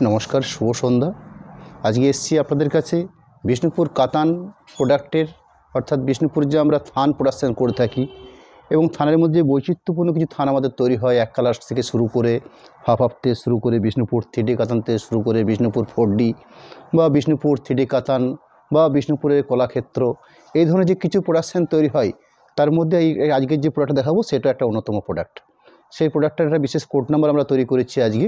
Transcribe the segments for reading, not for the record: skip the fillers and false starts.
নমস্কার, শুভ সন্ধ্যা। আজকে এসেছি আপনাদের কাছে বিষ্ণুপুর কাতান প্রোডাক্টের অর্থাৎ বিষ্ণুপুর যে আমরা থান প্রোডাকশান করে থাকি এবং থানের মধ্যে বৈচিত্র্যপূর্ণ কিছু থান আমাদের তৈরি হয়। এক কালার থেকে শুরু করে হাফ থেকে শুরু করে বিষ্ণুপুর 3D কাতান থেকে শুরু করে বিষ্ণুপুর 4D বা বিষ্ণুপুর 3D কাতান বা বিষ্ণুপুরের কলাক্ষেত্র, এই ধরনের যে কিছু প্রোডাকশান তৈরি হয় তার মধ্যে এই আজকের যে প্রোডাক্ট দেখাবো সেটা একটা অন্যতম প্রোডাক্ট। সেই প্রোডাক্টটার একটা বিশেষ কোড নাম্বার আমরা তৈরি করেছি আজকে।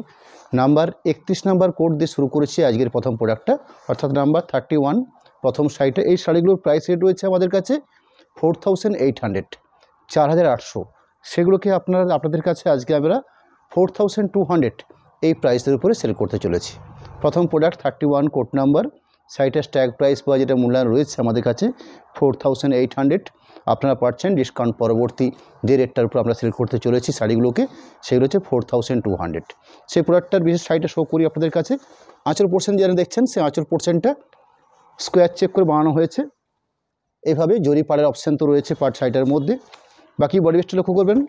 নাম্বার 31 নাম্বার কোড দিয়ে শুরু করেছি আজকের প্রথম প্রোডাক্টটা, অর্থাৎ নাম্বার 31 প্রথম সাইটে। এই শাড়িগুলোর প্রাইস রেট রয়েছে আমাদের কাছে 4800, 4800। সেগুলোকে আপনাদের কাছে আজকে আমরা 4200 এই প্রাইসের উপরে সেল করতে চলেছি। প্রথম প্রোডাক্ট 31 কোড নাম্বার, সাইটের ট্যাগ প্রাইস বা যেটা মূল্যায়ন রয়েছে আমাদের কাছে 4800। আপনারা পাচ্ছেন ডিসকাউন্ট পরবর্তী যে রেটটার উপর আমরা সেল করতে চলেছি শাড়িগুলোকে, সেগুলো হচ্ছে 4200। সেই প্রোডাক্টটার বিশেষ সাইটে শো করি আপনাদের কাছে। আঁচল পোর্শন যেটা দেখছেন সেই আঁচল পোর্শনটা স্কোয়ার চেক করে বানানো হয়েছে। এইভাবে জরি পাড়ের অপশান তো রয়েছে পার্ট সাইটের মধ্যে। বাকি বডি বেসটা লক্ষ্য করবেন,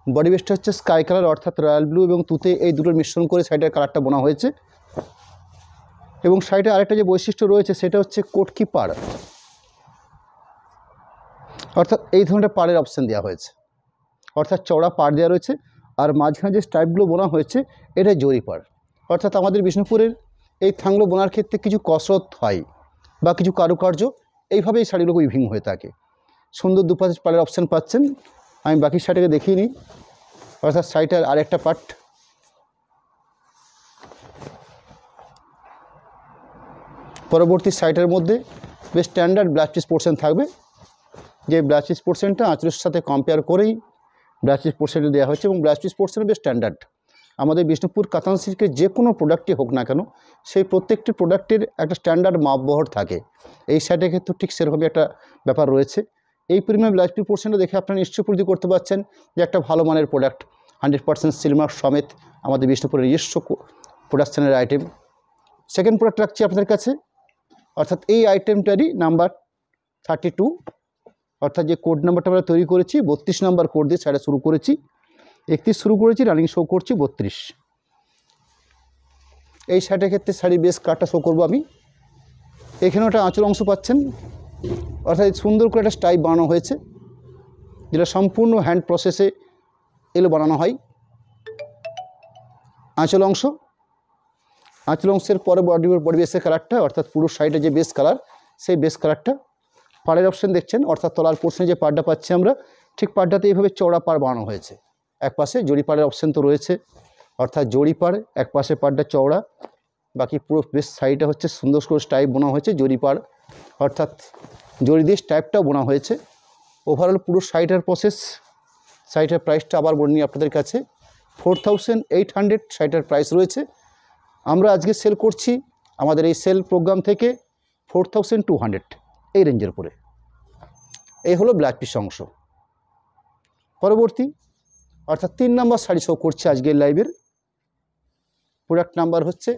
বডি বেসটা হচ্ছে স্কাই কালার অর্থাৎ রয়্যাল ব্লু এবং তুতে, এই দুটোর মিশ্রণ করে সাইটের কালারটা বোনা হয়েছে। এবং সাইডে আরেকটা যে বৈশিষ্ট্য রয়েছে সেটা হচ্ছে কোটকি পাড়, অর্থাৎ এই ধরনের পাড়ের অপশান দেওয়া হয়েছে, অর্থাৎ চওড়া পাড় দেওয়া রয়েছে। আর মাঝখানে যে স্ট্রাইপগুলো বোনা হয়েছে এটা জরি পাড়। অর্থাৎ আমাদের বিষ্ণুপুরের এই থানগুলো বোনার ক্ষেত্রে কিছু কসরত হয় বা কিছু কারুকার্য, এইভাবে এই শাড়িগুলো উইভিং হয়ে থাকে। সুন্দর দুপাশে পাড়ের অপশান পাচ্ছেন। আমি বাকি শাড়িটাকে দেখিয়ে নিই, অর্থাৎ শাড়িটার আরেকটা পার্ট। পরবর্তী সাইটের মধ্যে বেশ স্ট্যান্ডার্ড ব্লাউজ পিস পোর্শন থাকবে, যে ব্লাউজ পিস পোর্শনটা আঁচলের সাথে কম্পেয়ার করেই ব্লাউজ পিস পোর্শনটা দেওয়া হয়েছে এবং ব্লাউজ পিস পোর্শন বেশ স্ট্যান্ডার্ড। আমাদের বিষ্ণুপুর কাতান সিল্কের যে কোনো প্রোডাক্টই হোক না কেন, সেই প্রত্যেকটি প্রোডাক্টের একটা স্ট্যান্ডার্ড মাপবহর থাকে। এই সাইডের ক্ষেত্রে ঠিক সেরকমই একটা ব্যাপার রয়েছে। এই পরিমাণ ব্লাউজ পিস পোর্শনটা দেখে আপনারা নিশ্চয়ই উপলব্ধি করতে পারছেন যে একটা ভালো মানের প্রোডাক্ট, 100% সিলমার্ক সমেত আমাদের বিষ্ণুপুরের নিজস্ব প্রোডাকশানের আইটেম। সেকেন্ড প্রোডাক্ট রাখছি আপনাদের কাছে, অর্থাৎ এই আইটেমটারই নাম্বার 32, অর্থাৎ যে কোড নাম্বারটা আমরা তৈরি করেছি 32 নাম্বার কোড দিয়ে শাড়িটা শুরু করেছি, 31 শুরু করেছি, রানিং শো করছি 32। এই শাড়িটার ক্ষেত্রে শাড়ির বেশ কাটটা শো করবো আমি। এখানে একটা আঁচল অংশ পাচ্ছেন, অর্থাৎ সুন্দর করে একটা স্টাইপ বানানো হয়েছে, যেটা সম্পূর্ণ হ্যান্ড প্রসেসে এগুলো বানানো হয়। আঁচল অংশের পরে বডি বেসের কালারটা, অর্থাৎ পুরো শাড়িটা যে বেস কালার সেই বেস কালারটা। পাড়ের অপশান দেখছেন, অর্থাৎ তলার পোর্শনে যে পাড়টা পাচ্ছি আমরা, ঠিক পাড়টাতে এইভাবে চওড়া পাড় বানানো হয়েছে। এক পাশে জড়ি পাড়ের অপশান তো রয়েছে, অর্থাৎ জড়ি পাড় এক পাশে পাড়টা চওড়া, বাকি পুরো বেশ সাইডটা হচ্ছে সুন্দর করে স্টাইপ বোনা হয়েছে জড়ি পাড়, অর্থাৎ জড়ি দিয়ে স্টাইপটাও বোনা হয়েছে। ওভারঅল পুরো শাড়িটার প্রসেস। শাড়িটার প্রাইসটা আবার বলে নিই আপনাদের কাছে, 4800 শাড়িটার প্রাইস রয়েছে। আমরা আজকে সেল করছি আমাদের এই সেল প্রোগ্রাম থেকে 4200 এই রেঞ্জের উপরে। এই হলো ব্লাউজ পিস অংশ। পরবর্তী অর্থাৎ 3 নম্বর শাড়ি শো করছে আজকের লাইভের। প্রোডাক্ট নাম্বার হচ্ছে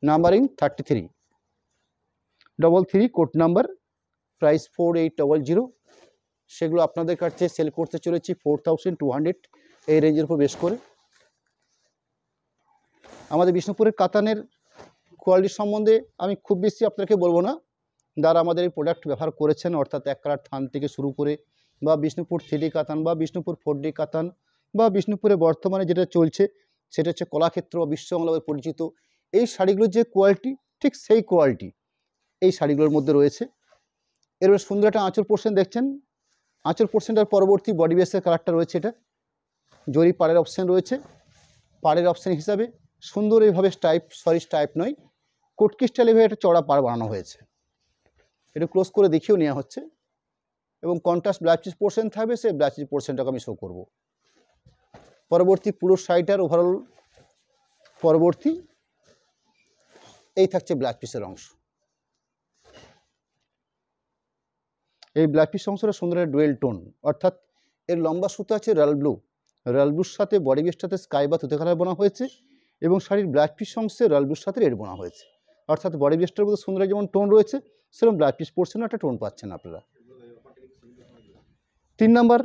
নাম্বারিং 33 কোড নাম্বার, প্রাইস 4800। সেগুলো আপনাদের কাছে সেল করতে চলেছি 4200 এই রেঞ্জের উপর বেশ করে। আমাদের বিষ্ণুপুরের কাতানের কোয়ালিটি সম্বন্ধে আমি খুব বেশি আপনাকে বলবো না, যারা আমাদের এই প্রোডাক্ট ব্যবহার করেছেন, অর্থাৎ এক কালার থান থেকে শুরু করে বা বিষ্ণুপুর 3D কাতান বা বিষ্ণুপুর 4D কাতান বা বিষ্ণুপুরে বর্তমানে যেটা চলছে সেটা হচ্ছে কলাক্ষেত্র বা বিশ্ববাংলায় পরিচিত, এই শাড়িগুলোর যে কোয়ালিটি ঠিক সেই কোয়ালিটি এই শাড়িগুলোর মধ্যে রয়েছে। এর সুন্দর একটা আঁচল পোর্শন দেখছেন, আঁচল পোর্শনটার পরবর্তী বডি বেসের কালারটা রয়েছে, এটা জরি পাড়ের অপশান রয়েছে। পাড়ের অপশান হিসাবে সুন্দর এইভাবে স্টাইপ নয়, কোটকি স্টাইল এভাবে একটা চড়া পাড় বানানো হয়েছে। এটা ক্লোজ করে দেখিয়েও নেওয়া হচ্ছে এবং কন্ট্রাস্ট ব্লাউজ পিস পোর্শন থাকবে, সেই ব্লাউজ পিস পোর্শনটাকে আমি শো করব। পরবর্তী পুরো শাড়িটার ওভারঅল পরবর্তী এই থাকছে ব্লাউজ পিসের অংশ। এই ব্লাউজ পিস অংশটা সুন্দর ডুয়েল টোন, অর্থাৎ এর লম্বা সুতো আছে রয়্যাল ব্লুর সাথে বডি বেসটাতে স্কাই বা তুতে কালার বোনা হয়েছে এবং শাড়ির ব্লাউজ পিস অংশে রয়্যাল ব্লুর সাথে রেড বোনা হয়েছে। অর্থাৎ বডি বেসটার মধ্যে সুন্দর যেমন টোন রয়েছে সেরকম ব্লাউজ পিস পোর্শনে একটা টোন পাচ্ছেন আপনারা। 3 নম্বর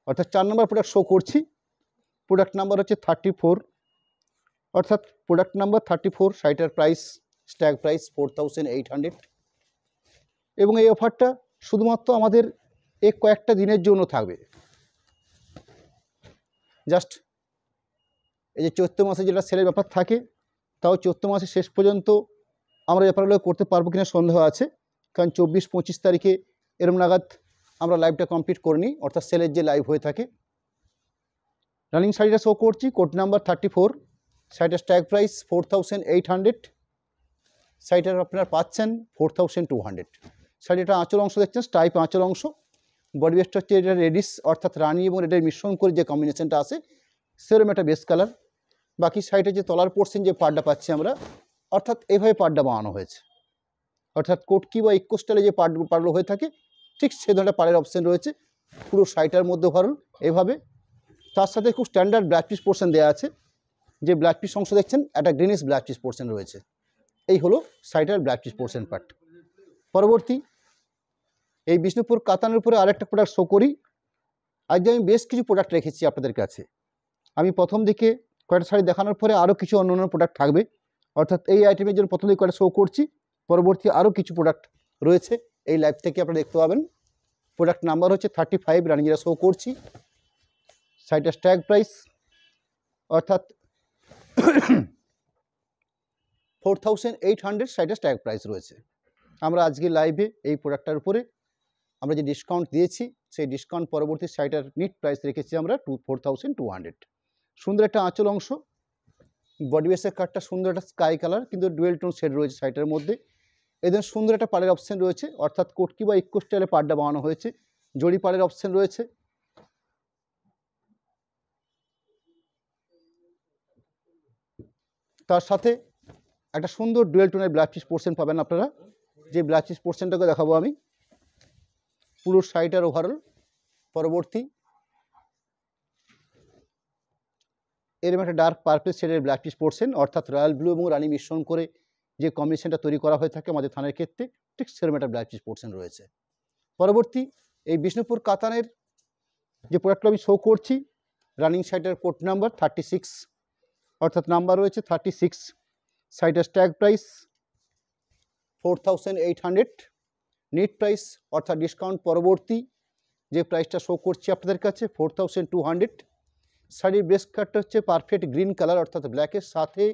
অর্থাৎ 4 নম্বর প্রোডাক্ট শো করছি। প্রোডাক্ট নাম্বার হচ্ছে 34, অর্থাৎ প্রোডাক্ট নাম্বার 34, শাড়িটার প্রাইস স্ট্যাগ প্রাইস 4800 এবং এই অফারটা শুধুমাত্র আমাদের এই কয়েকটা দিনের জন্য থাকবে। জাস্ট এই যে চৈত্র মাসে যেটা সেলের ব্যাপার থাকে, তাও চৈত্র মাসের শেষ পর্যন্ত আমরা ব্যাপারগুলো করতে পারবো কিনা সন্দেহ আছে, কারণ 24-25 তারিখে এরম নাগাদ আমরা লাইভটা কমপ্লিট করে নিই, অর্থাৎ সেলের যে লাইভ হয়ে থাকে। রানিং শাড়িটা শো করছি, কোড নাম্বার 34, শাড়িটার স্ট্যাগ প্রাইস 4800, শাড়িটার আপনারা পাচ্ছেন 4200। শাড়িটা আঁচল অংশ দেখছেন, স্টাইপ আঁচল অংশ, বডি বেসটা হচ্ছে এটা রেডিশ অর্থাৎ রানি এবং রেডের মিশ্রণ করে যে কম্বিনেশনটা আসে সেরকম একটা বেস কালার। বাকি শাড়িটা যে তলার পোর্শন যে পাড়টা পাচ্ছি আমরা, অর্থাৎ এইভাবে পাড়টা বানানো হয়েছে, অর্থাৎ কোটকি বা ইকো স্টাইলে যে পাড়গুলো হয়ে থাকে ঠিক সে ধরনের পাড়ের অপশান রয়েছে পুরো শাড়িটার মধ্যে ওভারঅল এভাবে। তার সাথে খুব স্ট্যান্ডার্ড ব্ল্যাক পিস পোর্শন দেওয়া আছে, যে ব্ল্যাক পিস অংশ দেখছেন একটা গ্রিনিশ ব্ল্যাক পিস পোর্শন রয়েছে, এই হলো শাড়িটার ব্ল্যাক পিস পোর্শন পার্ট। পরবর্তী এই বিষ্ণুপুর কাতানের উপরে আরেকটা প্রোডাক্ট শো করি। আজকে আমি বেশ কিছু প্রোডাক্ট রেখেছি আপনাদের কাছে। আমি প্রথম দিকে কয়েকটা শাড়ি দেখানোর পরে আরও কিছু অন্য অন্য প্রোডাক্ট থাকবে, অর্থাৎ এই আইটেমের জন্য প্রথম দিকে কয়েকটা শো করছি, পরবর্তী আরও কিছু প্রোডাক্ট রয়েছে এই লাইভ থেকে আপনারা দেখতে পাবেন। প্রোডাক্ট নাম্বার হচ্ছে 35, রানি যেটা শো করছি, শাড়িটার স্ট্যাগ প্রাইস অর্থাৎ 4800, শাড়িটার স্ট্যাগ প্রাইস রয়েছে। আমরা আজকে লাইভে এই প্রোডাক্টটার উপরে আমরা যে ডিসকাউন্ট দিয়েছি সেই ডিসকাউন্ট পরবর্তী শাড়িটার নিট প্রাইস রেখেছি আমরা 4200। সুন্দর একটা আঁচল অংশ, বডি বেসের কাটটা সুন্দর একটা স্কাই কালার কিন্তু ডুয়েল টোন শেড রয়েছে শাড়িটার মধ্যে। এদের সুন্দর একটা পাড়ের অপশান রয়েছে, অর্থাৎ কোটকি বা ইকো স্টাইলে পাড়টা বানানো হয়েছে, জড়ি পাড়ের অপশান রয়েছে। তার সাথে একটা সুন্দর ডুয়েল টোনের ব্ল্যাক পিস পোর্শন পাবেন আপনারা, যে ব্ল্যাক পিস পোর্শনটাকে দেখাবো আমি পুরো শাড়িটার ওভারঅল। পরবর্তী এরকম একটা ডার্ক পার্পল শেডের ব্ল্যাক পিস পোর্শন, অর্থাৎ রয়্যাল ব্লু এবং রানি মিশ্রণ করে যে কম্বিনেশনটা তৈরি করা হয়ে থাকে আমাদের থানের ক্ষেত্রে ঠিক সেরকম একটা ব্ল্যাক পিস পোর্শন রয়েছে। পরবর্তী এই বিষ্ণুপুর কাতানের যে প্রোডাক্টটা আমি শো করছি, রানিং শাড়িটার কোড নাম্বার 36, অর্থাৎ নাম্বার রয়েছে 36, শাড়িটার স্ট্যাগ প্রাইস 4800, নিট প্রাইস অর্থাৎ ডিসকাউন্ট পরবর্তী যে প্রাইসটা শো করছি আপনাদের কাছে 4200। শাড়ির বেস্ট কালারটা হচ্ছে পারফেক্ট গ্রিন কালার, অর্থাৎ ব্ল্যাকের সাথে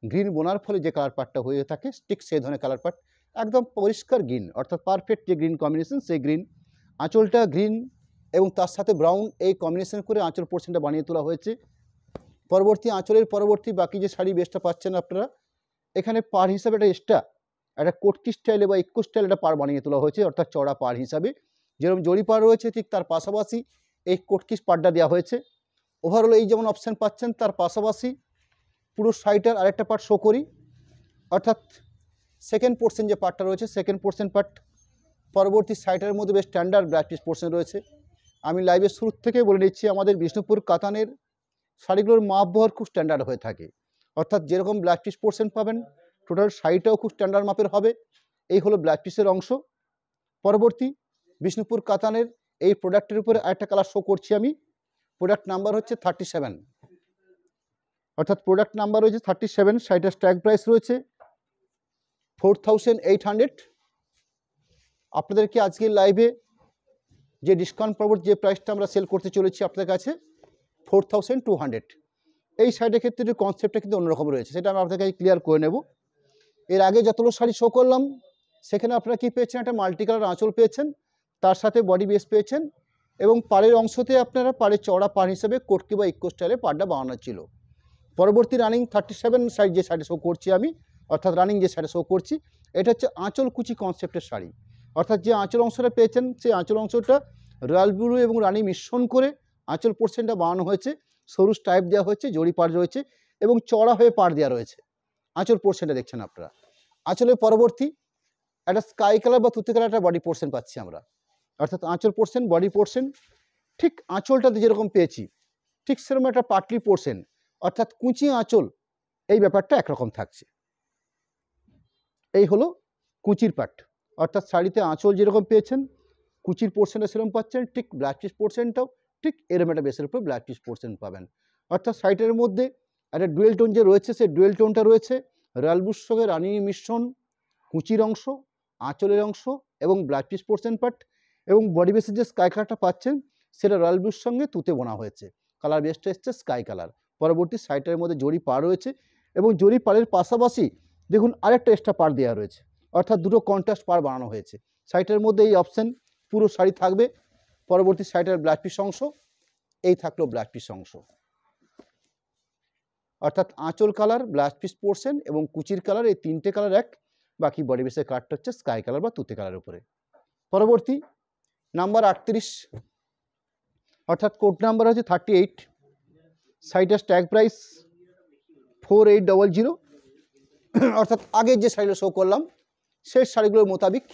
গ্রিন বোনার ফলে যে কালার পার্টটা হয়ে থাকে ঠিক সেই ধরনের কালার পার্ট, একদম পরিষ্কার গ্রিন, অর্থাৎ পারফেক্ট যে গ্রিন কম্বিনেশন সেই গ্রিন। আঁচলটা গ্রিন এবং তার সাথে ব্রাউন এই কম্বিনেশন করে আঁচল পোর্শনটা বানিয়ে তোলা হয়েছে। পরবর্তী আঁচলের পরবর্তী বাকি যে শাড়ি বেস্টটা পাচ্ছেন আপনারা, এখানে পাড় হিসাবে একটা কোটকি স্টাইলে বা ইকো স্টাইলে একটা পাড় বানিয়ে তোলা হয়েছে, অর্থাৎ চড়া পাড় হিসাবে যেরকম জড়ি পাড় রয়েছে ঠিক তার পাশাপাশি এই কোটকি পাড়টা দেওয়া হয়েছে। ওভারঅল এই যেমন অপশান পাচ্ছেন তার পাশাপাশি পুরো শাড়িটার আরেকটা পার্ট শো করি, অর্থাৎ সেকেন্ড পোর্শন যে পার্টটা রয়েছে সেকেন্ড পোর্শন পার্ট। পরবর্তী শাড়িটার মধ্যে বেশ স্ট্যান্ডার্ড ব্ল্যাক পিস পোর্শন রয়েছে। আমি লাইভের শুরু থেকে বলে নিচ্ছি আমাদের বিষ্ণুপুর কাতানের শাড়িগুলোর মাপ বহর খুব স্ট্যান্ডার্ড হয়ে থাকে, অর্থাৎ যেরকম ব্ল্যাক পিস পোর্শন পাবেন টোটাল শাড়িটাও খুব স্ট্যান্ডার্ড মাপের হবে। এই হলো ব্ল্যাক পিসের অংশ। পরবর্তী বিষ্ণুপুর কাতানের এই প্রোডাক্টের উপরে আরেকটা কালার শো করছি আমি, প্রোডাক্ট নাম্বার হচ্ছে 37, অর্থাৎ প্রোডাক্ট নাম্বার রয়েছে 37, শাড়িটার স্ট্যাগ প্রাইস রয়েছে 4800। আপনাদেরকে আজকে লাইভে যে ডিসকাউন্ট পরবর্তী যে প্রাইসটা আমরা সেল করতে চলেছি আপনাদের কাছে 4200। এই শাড়িটার ক্ষেত্রে কনসেপ্টটা কিন্তু অন্যরকম রয়েছে, সেটা আমি আপনাদের কাছে ক্লিয়ার করে নেব। এর আগে যতগুলো শাড়ি শো করলাম সেখানে আপনারা কি পেয়েছেন, একটা মাল্টি কালার আঁচল পেয়েছেন, তার সাথে বডি বেস পেয়েছেন এবং পাড়ের অংশতে আপনারা পাড়ের চওড়া পাড় হিসেবে কোটকি বা ইকো স্টাইলে পাড়টা বানানো ছিল। পরবর্তী রানিং 37 সাইজ যে শাড়ি শো করছি আমি, অর্থাৎ রানিং যে শাড়ি শো করছি, এটা হচ্ছে আঁচল কুচি কনসেপ্টের শাড়ি, অর্থাৎ যে আঁচল অংশটা পেয়েছেন সেই আঁচল অংশটা রয়্যাল ব্লু এবং রানি মিশ্রণ করে আঁচল পোর্শনটা বানানো হয়েছে, সরু স্টাইপ দেওয়া হয়েছে, জড়ি পাড় রয়েছে এবং চড়া হয়ে পাড় দেওয়া রয়েছে। আঁচল পোর্শনটা দেখছেন আপনারা। আঁচলের পরবর্তী একটা স্কাই কালার বা তুতে কালার একটা বডি পোর্শন পাচ্ছি আমরা, অর্থাৎ আঁচল পোর্শন বডি পোর্শন ঠিক আঁচলটাতে যেরকম পেয়েছি ঠিক সেরকম একটা পাটলি পোর্শন, অর্থাৎ কুচি আঁচল, এই ব্যাপারটা একরকম থাকছে। এই হলো কুচির পাট, অর্থাৎ শাড়িতে আঁচল যেরকম পেয়েছেন কুচির পোর্শনটা সেরকম পাচ্ছেন, ঠিক ব্ল্যাক পিস পোর্শনটাও ঠিক এরকম একটা বেসের উপর ব্ল্যাক পিস পোর্শন পাবেন। অর্থাৎ শাড়িটার মধ্যে একটা ডুয়েল টোন যে রয়েছে, সেই ডুয়েল টোনটা রয়েছে রয়্যাল ব্লুর সঙ্গে রানী মিশ্রণ, কুচির অংশ, আঁচলের অংশ এবং ব্লাউজ পিস পোর্শন পার্ট, এবং বডি বেসের যে স্কাই কালারটা পাচ্ছেন সেটা রয়্যাল ব্লুর সঙ্গে তুতে বোনা হয়েছে। কালার বেসটা এসছে স্কাই কালার। পরবর্তী সাইডের মধ্যে জরি পাড় রয়েছে এবং জরি পাড়ের পাশাপাশি দেখুন আরেকটা এক্সট্রা পাড় দেওয়া রয়েছে, অর্থাৎ দুটো কন্ট্রাস্ট পাড় বানানো হয়েছে। সাইডের মধ্যে এই অপশান পুরো শাড়ি থাকবে। পরবর্তী সাইডের ব্লাউজ পিস অংশ, এই থাকলো ব্লাউজ পিস অংশ, অর্থাৎ আঁচল কালার, ব্লাউজ পিস পোর্শন এবং কুচির কালার, এই তিনটে কালার এক, বাকি বডি বেসের কালারটা হচ্ছে স্কাই কালার বা তুতে কালার উপরে। পরবর্তী নাম্বার 38, অর্থাৎ কোড নাম্বার হচ্ছে 38, সাইটের ট্যাগ প্রাইস 4800, অর্থাৎ আগের যে শাড়িগুলো শো করলাম সেই শাড়িগুলোর মোতাবিক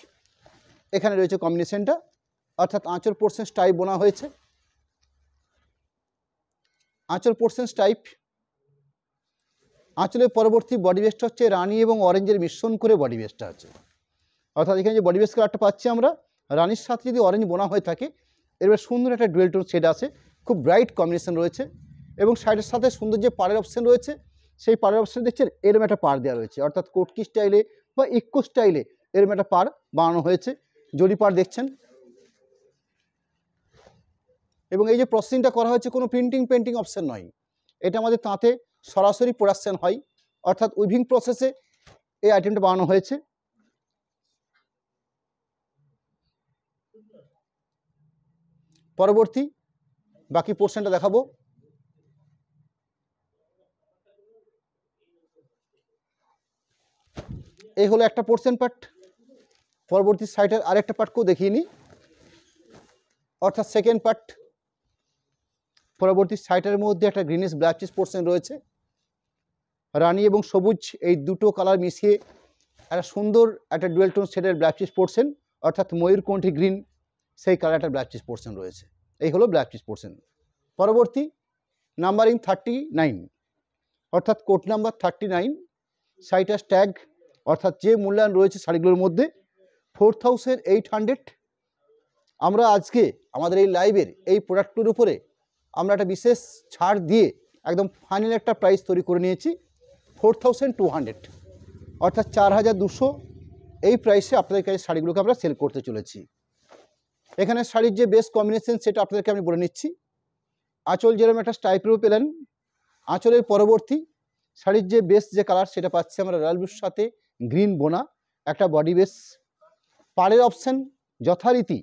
এখানে রয়েছে কম্বিনেশনটা, অর্থাৎ আঁচল পোর্শন স্টাইপ বোনা হয়েছে। আঁচল পোর্শন স্টাইপ, আঁচলের পরবর্তী বডি বেসটা হচ্ছে রানী এবং অরেঞ্জের মিশ্রণ করে বডি বেসটা আছে, অর্থাৎ এখানে যে বডি বেস কালারটা পাচ্ছি আমরা, রানীর সাথে যদি অরেঞ্জ বোনা হয়ে থাকে এবার সুন্দর একটা ডুয়েল টোন শেড আছে, খুব ব্রাইট কম্বিনেশন রয়েছে। এবং শাড়ির সাথে সুন্দর যে পাড়ের অপশান রয়েছে, সেই পাড়ের অপশান দেখছেন এরম একটা পাড় দেওয়া রয়েছে, অর্থাৎ কোটকি স্টাইলে বা ইকো স্টাইলে এরম একটা পাড় বানানো হয়েছে, জরি পাড় দেখছেন। এবং এই যে প্রসেসিংটা করা হয়েছে কোনো প্রিন্টিং পেন্টিং অপশান নয়, এটা আমাদের তাঁতে সরাসরি প্রোডাকশান হয়, অর্থাৎ উইভিং প্রসেসে এই আইটেমটা বানানো হয়েছে। পরবর্তী বাকি পোর্শনটা দেখাবো। এই হলো একটা পোর্শন পার্ট। পরবর্তী সাইডের আরেকটা পার্টকেও দেখিয়ে নিই, অর্থাৎ সেকেন্ড পার্ট। পরবর্তী সাইডের মধ্যে একটা গ্রিনিশ ব্লাউজ পিস পোর্শন রয়েছে, রানী এবং সবুজ এই দুটো কালার মিশিয়ে একটা সুন্দর একটা ডুয়েল টোন শেডের ব্লাউজ পিস পোর্শন, অর্থাৎ ময়ূরকণ্ঠী গ্রিন সেই কালারটা ব্লাউজ পিস পোর্শন রয়েছে। এই হলো ব্লাউজ পিস পোর্শন। পরবর্তী নাম্বারিং 39, অর্থাৎ কোড নাম্বার 39, সাইটাস ট্যাগ, অর্থাৎ যে মূল্যায়ন রয়েছে শাড়িগুলোর মধ্যে 4800। আমরা আজকে আমাদের এই লাইভের এই প্রোডাক্টগুলোর উপরে আমরা একটা বিশেষ ছাড় দিয়ে একদম ফাইনাল একটা প্রাইস তৈরি করে নিয়েছি 4200, অর্থাৎ 4200। এই প্রাইসে আপনাদের কাছে শাড়িগুলোকে আমরা সেল করতে চলেছি। এখানে শাড়ির যে বেস্ট কম্বিনেশন সেটা আপনাদেরকে আমি বলে নিচ্ছি। আঁচল যেরকম একটা স্টাইপেরও পেলেন, আঁচলের পরবর্তী শাড়ির যে বেস্ট যে কালার সেটা পাচ্ছি আমরা রয়্যাল ব্লুর সাথে গ্রিন বোনা একটা বডি বেস। পাড়ের অপশান যথারীতি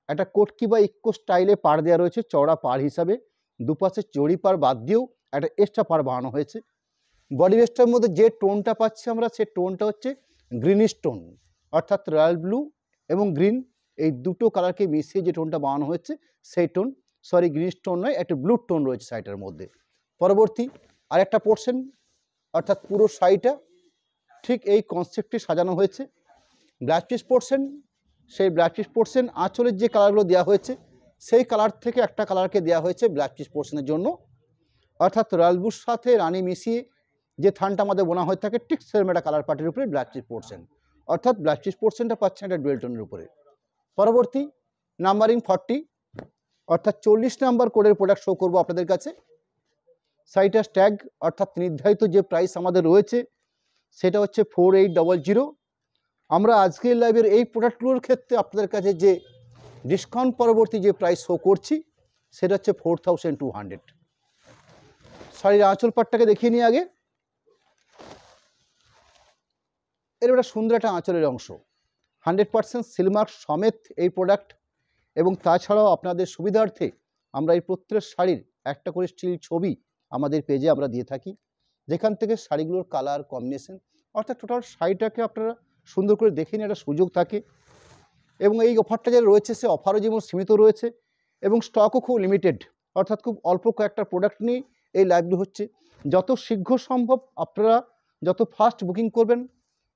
একটা কোটকি বা ইকো স্টাইলে পাড় দেওয়া রয়েছে, চওড়া পাড় হিসাবে দুপাশে চড়ি পাড় বাদ দিয়েও একটা এক্সট্রা পাড় বানানো হয়েছে। বডি বেসটার মধ্যে যে টোনটা পাচ্ছি আমরা সেই টোনটা হচ্ছে গ্রিনিশ টোন, অর্থাৎ রয়্যাল ব্লু এবং গ্রিন এই দুটো কালারকে মিশিয়ে যে টোনটা বানানো হয়েছে সেই টোন, সরি গ্রিনিশ টোন নয়, একটা ব্লু টোন রয়েছে শাড়িটার মধ্যে। পরবর্তী আরেকটা পোর্শন, অর্থাৎ পুরো শাড়িটা ঠিক এই কনসেপ্টে সাজানো হয়েছে। ব্লাউজ পিস পোর্শন, সেই ব্লাউজ পিস পোর্শন আঁচলের যে কালারগুলো দেওয়া হয়েছে সেই কালার থেকে একটা কালারকে দেওয়া হয়েছে ব্লাউজ পিস পোর্শনের জন্য, অর্থাৎ রয়্যাল ব্লুর সাথে রানী মিশিয়ে যে থানটা আমাদের বোনা হয়ে থাকে ঠিক সেরকম একটা কালার পার্টির উপরে ব্লাউজ পিস পোর্শন, অর্থাৎ ব্লাউজ পিস পোর্শনটা পাচ্ছেন একটা ডুয়েল টোনের উপরে। পরবর্তী নাম্বারিং 40, অর্থাৎ 40 নাম্বার কোডের প্রোডাক্ট শো করবো আপনাদের কাছে। সাইটাস ট্যাগ, অর্থাৎ নির্ধারিত যে প্রাইস আমাদের রয়েছে সেটা হচ্ছে 4800। আমরা আজকের লাইভের এই প্রোডাক্টগুলোর ক্ষেত্রে আপনাদের কাছে যে ডিসকাউন্ট পরবর্তী যে প্রাইস শো করছি সেটা হচ্ছে 4200। শাড়ির আঁচল পাটটাকে দেখিয়ে নিই আগে। এর একটা সুন্দর একটা আঁচলের অংশ, 100% সিলমার্ক সমেত এই প্রোডাক্ট। এবং তাছাড়াও আপনাদের সুবিধার্থে আমরা এই প্রত্যেক শাড়ির একটা করে স্টিল ছবি আমাদের পেজে আমরা দিয়ে থাকি, যেখান থেকে শাড়িগুলোর কালার কম্বিনেশন অর্থাৎ টোটাল শাড়িটাকে আপনারা সুন্দর করে দেখে নিয়ে একটা সুযোগ থাকে। এবং এই অফারটা যে রয়েছে সে অফারও যেমন সীমিত রয়েছে এবং স্টকও খুব লিমিটেড, অর্থাৎ খুব অল্প কয়েকটা প্রোডাক্ট নিয়ে এই লাইভগুলো হচ্ছে। যত শীঘ্র সম্ভব আপনারা যত ফাস্ট বুকিং করবেন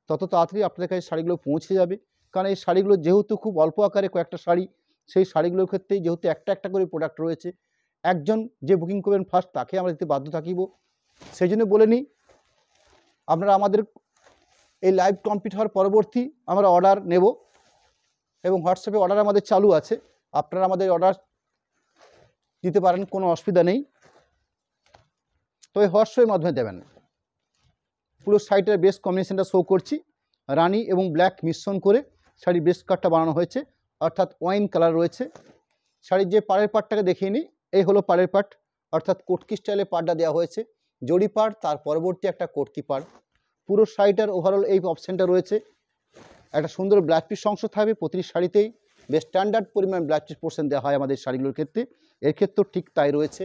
তত তাড়াতাড়ি আপনাদের কাছে শাড়িগুলো পৌঁছে যাবে, কারণ এই শাড়িগুলো যেহেতু খুব অল্প আকারে কয়েকটা শাড়ি, সেই শাড়িগুলোর ক্ষেত্রেই যেহেতু একটা একটা করে প্রোডাক্ট রয়েছে, একজন যে বুকিং করবেন ফার্স্ট তাকে আমরা দিতে বাধ্য থাকিব। সেই জন্য বলে নিই আপনারা আমাদের এই লাইভ কমপ্লিট হওয়ার পরবর্তী আমরা অর্ডার নেব এবং হোয়াটসঅ্যাপে অর্ডার আমাদের চালু আছে, আপনারা আমাদের অর্ডার দিতে পারেন, কোনো অসুবিধা নেই। তবে হোয়াটসঅ্যাপের মাধ্যমে দেবেন। পুরো শাড়িটার বেস্ট কম্বিনেশনটা শো করছি, রানি এবং ব্ল্যাক মিশ্রণ করে শাড়ির বেস্ট কাটটা বানানো হয়েছে, অর্থাৎ ওয়াইন কালার রয়েছে। শাড়ির যে পাড়ের পাটটাকে দেখিয়ে নিই, এই হলো পাড়ের পাট, অর্থাৎ কোটকি স্টাইলে পাড়টা দেওয়া হয়েছে, জড়ি পাড়, তার পরবর্তী একটা কোটকি পাড়। পুরো শাড়িটার ওভারঅল এই অপশানটা রয়েছে। একটা সুন্দর ব্লাউজ পিস অংশ থাকবে প্রতিটি শাড়িতেই, বেশ স্ট্যান্ডার্ড পরিমাণ ব্লাউজ পিস পোর্শন দেওয়া হয় আমাদের শাড়িগুলোর ক্ষেত্রে, এর ক্ষেত্রেও ঠিক তাই রয়েছে,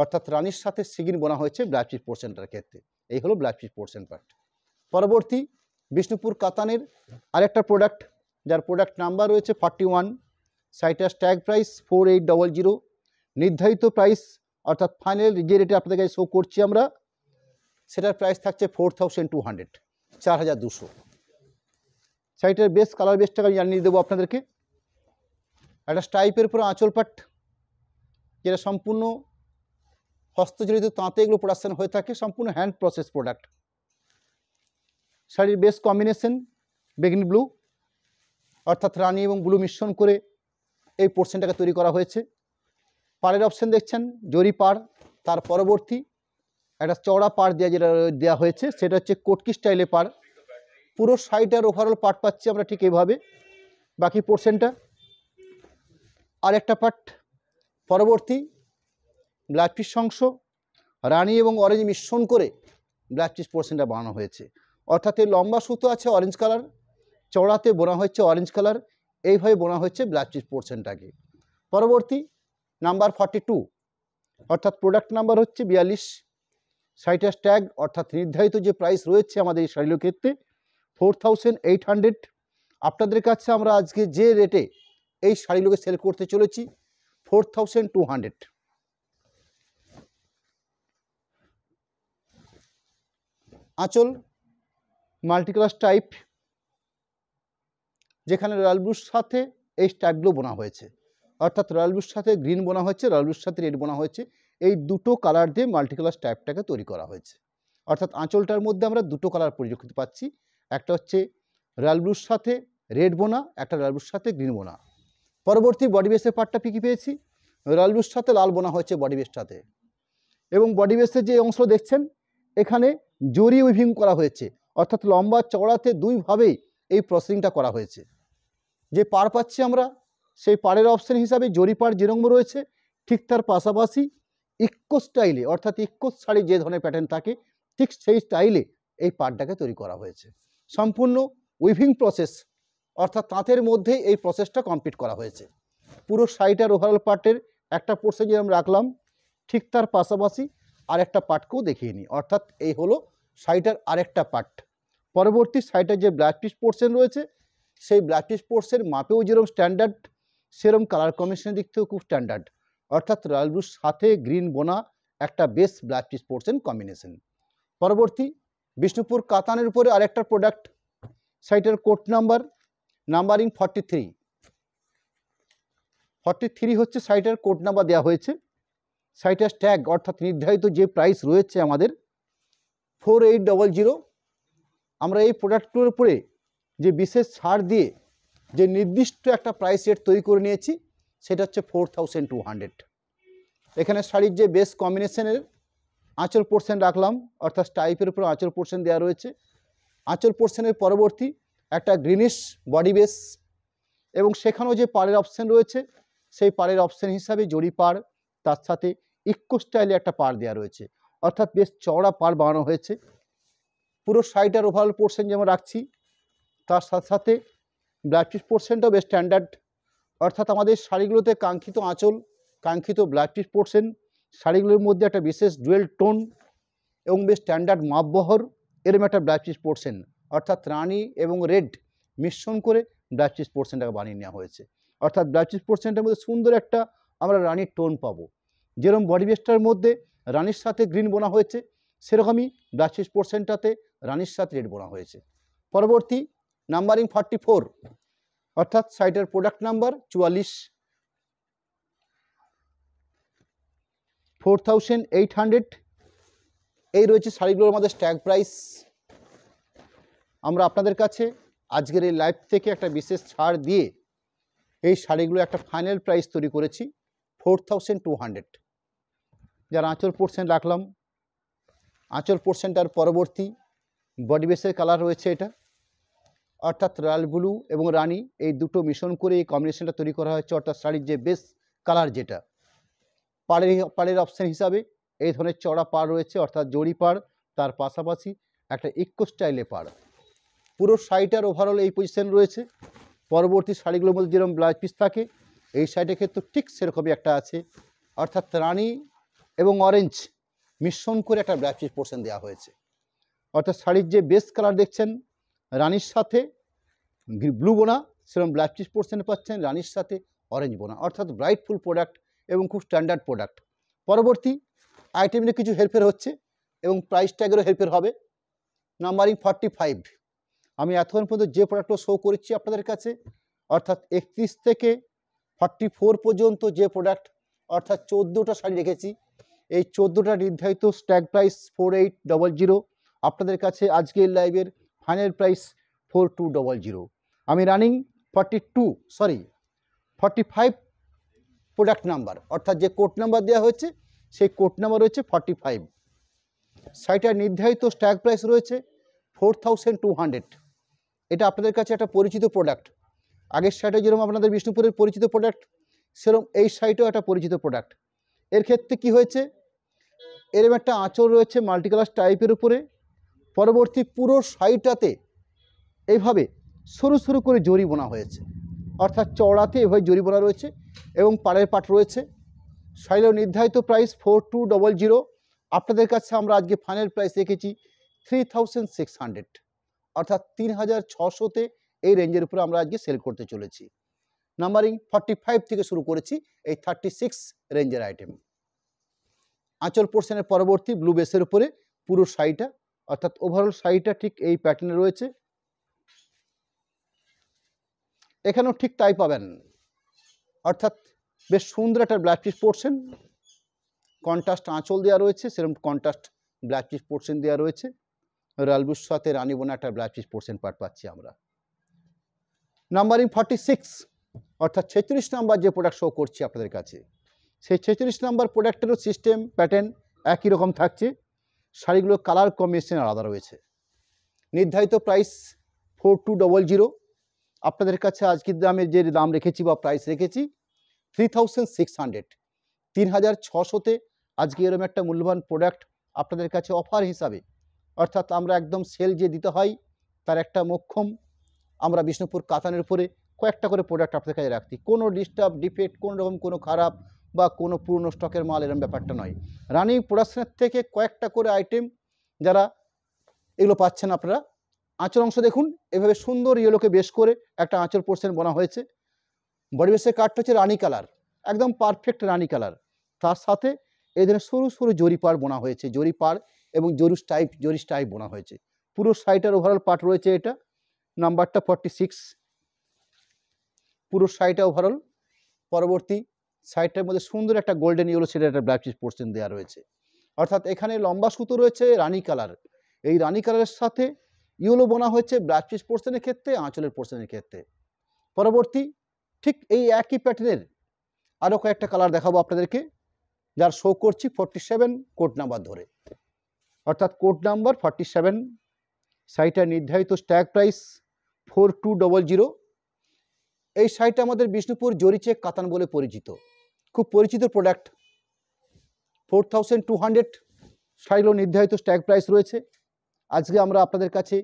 অর্থাৎ রানির সাথে সিগিন বোনা হয়েছে ব্লাউজ পিস পোর্শনটার ক্ষেত্রে। এই হলো ব্লাউজ পিস পোর্শন পার্ট। পরবর্তী বিষ্ণুপুর কাতানের আরেকটা প্রোডাক্ট, যার প্রোডাক্ট নাম্বার রয়েছে 41, শাড়িটার ট্যাগ প্রাইস 4800, নির্ধারিত প্রাইস অর্থাৎ ফাইনাল যে রেটে আপনাদের কাছে শো করছি আমরা, সেটার প্রাইস থাকছে 4200, 4200। শাড়িটার বেস্ট কালার বেস্টটাকে আমি জানিয়ে দেবো আপনাদেরকে। একটা স্টাইপের উপর আঁচল পাট, যেটা সম্পূর্ণ হস্তজড়িত তাঁতে এগুলো প্রোডাকশান হয়ে থাকে, সম্পূর্ণ হ্যান্ড প্রসেস প্রোডাক্ট। শাড়ির বেস্ট কম্বিনেশন বেগনি ব্লু, অর্থাৎ রানি এবং ব্লু মিশ্রণ করে এই পোর্শনটাকে তৈরি করা হয়েছে। পাড়ের অপশান দেখছেন জরি পাড়, তার পরবর্তী একটা চওড়া পাড় যেটা দেওয়া হয়েছে সেটা হচ্ছে কোটকি স্টাইলে পাড়। পুরো শাড়িটার ওভারঅল পার্ট পাচ্ছি আমরা ঠিক এইভাবে, বাকি পোর্শনটা আর একটা পার্ট। পরবর্তী ব্লাউজ পিস অংশ রানি এবং অরেঞ্জ মিশ্রণ করে ব্লাউজ পিস পোর্শনটা বানানো হয়েছে, অর্থাৎ এই লম্বা সুতো আছে অরেঞ্জ কালার, চওড়াতে বোনা হচ্ছে অরেঞ্জ কালার, এইভাবে বোনা হচ্ছে ব্লাউজ পিস পোর্শনটাকে। পরবর্তী নাম্বার 42, অর্থাৎ প্রোডাক্ট নাম্বার হচ্ছে 42। শাড়িটার ট্যাগ অর্থাৎ নির্ধারিত যে প্রাইস রয়েছে আমাদের এই শাড়িগুলোর ক্ষেত্রে 4800। আপনাদের কাছে আমরা আজকে যে রেটে এই শাড়িগুলোকে সেল করতে চলেছি 4200। আঁচল মাল্টিকালার টাইপ, যেখানে রয়্যাল ব্লুর সাথে এই স্টাইপগুলো বোনা হয়েছে, অর্থাৎ রয়্যাল ব্লুর সাথে গ্রিন বোনা হয়েছে, রয়্যাল ব্লুর সাথে রেড বোনা হয়েছে, এই দুটো কালার দিয়ে মাল্টিকালার স্টাইপটাকে তৈরি করা হয়েছে। অর্থাৎ আঁচলটার মধ্যে আমরা দুটো কালার পরিলক্ষিত পাচ্ছি, একটা হচ্ছে রয়্যাল ব্লুর সাথে রেড বোনা, একটা রয়্যাল ব্লুর সাথে গ্রিন বোনা। পরবর্তী বডি বেসের পার্টটা কী পেয়েছি, রয়্যাল ব্লুর সাথে লাল বোনা হয়েছে বডি বেসটাতে, এবং বডি বেসের যে অংশ দেখছেন এখানে জরি উইভিং করা হয়েছে, অর্থাৎ লম্বা চওড়াতে দুইভাবেই এই প্রসেসিংটা করা হয়েছে। যে পাড় পাচ্ছি আমরা সেই পাড়ের অপশান হিসাবে জরি পাড় যেরকম রয়েছে, ঠিক তার পাশাপাশি ইকো স্টাইলে, অর্থাৎ ইকো শাড়ি যে ধরনের প্যাটার্ন থাকে ঠিক সেই স্টাইলে এই পাড়টাকে তৈরি করা হয়েছে। সম্পূর্ণ উইভিং প্রসেস, অর্থাৎ তাঁতের মধ্যে এই প্রসেসটা কমপ্লিট করা হয়েছে। পুরো শাড়িটার ওভারঅল পার্টের একটা পোর্শন যে আমরা রাখলাম, ঠিক তার পাশাপাশি আরেকটা পার্টকেও দেখিয়ে নিই, অর্থাৎ এই হলো শাড়িটার আরেকটা পার্ট। পরবর্তী শাড়িটার যে ব্লাউজ পিস পোর্শন রয়েছে সেই ব্লাউজ পিস পোর্শন মাপেও যেরকম স্ট্যান্ডার্ড, সেরকম কালার কম্বিনেশনের দিক থেকেও খুব স্ট্যান্ডার্ড, অর্থাৎ রয়্যাল ব্লুর সাথে গ্রিন বোনা একটা best blouse piece portion combination. পরবর্তী বিষ্ণুপুর কাতানের উপরে আরেকটা প্রোডাক্ট, শাড়িটার কোড নাম্বারিং 43 হচ্ছে শাড়িটার কোড নাম্বার দেওয়া হয়েছে। শাড়িটার ট্যাগ অর্থাৎ নির্ধারিত যে প্রাইস রয়েছে আমাদের 4800। আমরা এই প্রোডাক্টগুলোর উপরে যে বিশেষ ছাড় দিয়ে যে নির্দিষ্ট একটা প্রাইস রেট তৈরি করে নিয়েছি সেটা হচ্ছে 4200। এখানে শাড়ির যে বেস কম্বিনেশনের আঁচল পোর্শন রাখলাম, অর্থাৎ স্টাইপের উপর আঁচল পোর্শন দেওয়া রয়েছে। আঁচল পোর্শনের পরবর্তী একটা গ্রিনিশ বডি বেস, এবং সেখানেও যে পাড়ের অপশান রয়েছে সেই পাড়ের অপশান হিসাবে জরি পাড়, তার সাথে ইকো স্টাইলে একটা পাড় দেওয়া রয়েছে, অর্থাৎ বেশ চওড়া পাড় বানানো হয়েছে। পুরো শাড়িটার ওভারঅল পোর্শন যেমন রাখছি, তার সাথে সাথে ব্লাউজ পিস পোর্শনটাও বেশ স্ট্যান্ডার্ড, অর্থাৎ আমাদের শাড়িগুলোতে কাঙ্ক্ষিত আঁচল, কাঙ্ক্ষিত ব্লাউজ পিস পোর্শন, শাড়িগুলোর মধ্যে একটা বিশেষ ডুয়েল টোন এবং বেশ স্ট্যান্ডার্ড মাপবহর এরকম একটা ব্লাউজ পিস পোর্শন, অর্থাৎ রানি এবং রেড মিশ্রণ করে ব্লাউজ পিস পোর্শনটাকে বানিয়ে নেওয়া হয়েছে। অর্থাৎ ব্লাউজ পিস পোর্শনটার মধ্যে সুন্দর একটা আমরা রানির টোন পাবো, যেরকম বডি বেসটার মধ্যে রানির সাথে গ্রিন বোনা হয়েছে সেরকমই ব্লাউজ পিস পোর্শনটাতে রানির সাথে রেড বোনা হয়েছে। পরবর্তী নাম্বারিং 44, অর্থাৎ শাড়িটার প্রোডাক্ট নাম্বার 44, 4800 এই রয়েছে শাড়িগুলোর আমাদের ট্যাগ প্রাইস। আমরা আপনাদের কাছে আজকের এই লাইভ থেকে একটা বিশেষ ছাড় দিয়ে এই শাড়িগুলো একটা ফাইনাল প্রাইস তৈরি করেছি 4200। যার আঁচল পোর্শন রাখলাম, আঁচল পোর্শনটার পরবর্তী বডি বেসের কালার রয়েছে এটা, অর্থাৎ রয়্যাল ব্লু এবং রানি এই দুটো মিশ্রণ করে এই কম্বিনেশনটা তৈরি করা হয়েছে, অর্থাৎ শাড়ির যে বেস কালার যেটা। পাড়ের অপশান হিসাবে এই ধরনের চড়া পাড় রয়েছে, অর্থাৎ জড়ি পাড়, তার পাশাপাশি একটা ইকো স্টাইলে পাড়। পুরো শাড়িটার ওভারঅল এই পজিশন রয়েছে। পরবর্তী শাড়িগুলোর মধ্যে যেরকম ব্লাউজ পিস থাকে, এই শাড়িটার ক্ষেত্রে ঠিক সেরকমই একটা আছে, অর্থাৎ রানি এবং অরেঞ্জ মিশ্রণ করে একটা ব্লাউজ পিস পোর্শন দেওয়া হয়েছে। অর্থাৎ শাড়ির যে বেস কালার দেখছেন রানির সাথে ব্লু বোনা, সেরকম ব্লাউজ পিস পোর্শনে পাচ্ছেন রানির সাথে অরেঞ্জ বোনা, অর্থাৎ ব্রাইটফুল প্রোডাক্ট এবং খুব স্ট্যান্ডার্ড প্রোডাক্ট। পরবর্তী আইটেমে কিছু হেরফের হচ্ছে এবং প্রাইস ট্যাগেরও হেরফের হবে। নাম্বারিং 45। আমি এতক্ষণ পর্যন্ত যে প্রোডাক্টগুলো শো করেছি আপনাদের কাছে, অর্থাৎ 31 থেকে 44 পর্যন্ত যে প্রোডাক্ট, অর্থাৎ 14টা শাড়ি রেখেছি। এই 14টা নির্ধারিত স্ট্যাগ প্রাইস 4800। আপনাদের কাছে আজকের লাইভের ফাইনাল প্রাইস 4200। আমি রানিং 45 প্রোডাক্ট নাম্বার, অর্থাৎ যে কোড নাম্বার দেওয়া হয়েছে সেই কোড নাম্বার রয়েছে 45। শাড়িটার নির্ধারিত স্ট্যাগ প্রাইস রয়েছে 4200। এটা আপনাদের কাছে একটা পরিচিত প্রোডাক্ট। আগের শাড়িটা যেরকম আপনাদের বিষ্ণুপুরের পরিচিত প্রোডাক্ট, সেরকম এই শাড়িটাও একটা পরিচিত প্রোডাক্ট। এর ক্ষেত্রে কি হয়েছে, এরকম একটা আঁচল রয়েছে মাল্টি কালার টাইপের উপরে। পরবর্তী পুরো শাড়িটাতে এইভাবে সরু সরু করে জরি বোনা হয়েছে, অর্থাৎ চওড়াতে এভাবে জরি বোনা রয়েছে এবং পাড়ের পাট রয়েছে। শাড়ির নির্ধারিত প্রাইস 4200। আপনাদের কাছে আমরা আজকে ফাইনাল প্রাইস রেখেছি 3600, অর্থাৎ 3600-তে এই রেঞ্জের উপরে আমরা আজকে সেল করতে চলেছি। নাম্বারিং 45 থেকে শুরু করেছি এই 36 রেঞ্জের আইটেম। আঁচল পোর্শনের পরবর্তী ব্লু বেসের উপরে পুরো শাড়িটা, অর্থাৎ ওভারঅল শাড়িটা ঠিক এই প্যাটার্নে রয়েছে। এখানেও ঠিক তাই পাবেন, অর্থাৎ বেশ সুন্দর একটা ব্লাউজ পিস পোর্শন, কন্ট্রাস্ট আঁচল দেওয়া রয়েছে, সেরকম কন্ট্রাস্ট ব্লাউজ পিস পোর্শন দেওয়া রয়েছে। রয়্যাল ব্লুর সাথে রানি বোনা একটা ব্লাউজ পিস পোর্শন পার্ট পাচ্ছি আমরা। নাম্বারিং 46, অর্থাৎ 46 নাম্বার যে প্রোডাক্ট শো করছি আপনাদের কাছে, সেই 46 নাম্বার প্রোডাক্টেরও সিস্টেম প্যাটার্ন একই রকম থাকছে। শাড়িগুলোর কালার কম্বিনেশন আলাদা রয়েছে। নির্ধারিত প্রাইস 4200। আপনাদের কাছে আজকের দামের যে দাম রেখেছি বা প্রাইস রেখেছি 3600। 3600-তে আজকে এরকম একটা মূল্যবান প্রোডাক্ট আপনাদের কাছে অফার হিসাবে, অর্থাৎ আমরা একদম সেল যে দিতে হয় তার একটা মোক্ষম আমরা বিষ্ণুপুর কাতানের উপরে কয়েকটা করে প্রোডাক্ট আপনাদের কাছে রাখছি। কোনো ডিস্টার্ব ডিফেক্ট, কোনো রকম কোনো খারাপ বা কোনো পুরনো স্টকের মাল এরকম ব্যাপারটা নয়। রানিং প্রোডাকশনের থেকে কয়েকটা করে আইটেম যারা এগুলো পাচ্ছেন আপনারা। আঁচল অংশ দেখুন, এভাবে সুন্দর ইয়েলোকে বেশ করে একটা আঁচল পোর্শন বনা হয়েছে। বডি বেসের কাটটা হচ্ছে রানি কালার, একদম পারফেক্ট রানি কালার। তার সাথে এই ধরনের সরু সরু জরি পাড় বোনা হয়েছে, জরি পাড় এবং জরি স্টাইপ বোনা হয়েছে। পুরো শাড়িটার ওভারঅল পার্ট রয়েছে এটা। নাম্বারটা 46, পুরো শাড়িটা ওভারঅল। পরবর্তী শাড়িটার মধ্যে সুন্দর একটা গোল্ডেন ইয়েলো শেডের একটা ব্লাউজ পিস পোর্শন দেওয়া রয়েছে, অর্থাৎ এখানে লম্বা সুতো রয়েছে রানি কালার। এই রানি কালারের সাথে ইয়েলো বোনা হয়েছে ব্লাউজ পিস পোর্শনের ক্ষেত্রে, আঁচলের পোর্শনের ক্ষেত্রে। পরবর্তী ঠিক এই একই প্যাটার্নের আরও কয়েকটা কালার দেখাবো আপনাদেরকে, যার শো করছি 47 কোড নাম্বার ধরে, অর্থাৎ কোড নাম্বার 47। শাড়িটার নির্ধারিত স্ট্যাগ প্রাইস 4200। এই শাড়িটা আমাদের বিষ্ণুপুর জরিচেক কাতান বলে পরিচিত, খুব পরিচিত প্রোডাক্ট। 4200 শাড়িগুলো নির্ধারিত স্ট্যাগ প্রাইস রয়েছে। আজকে আমরা আপনাদের কাছে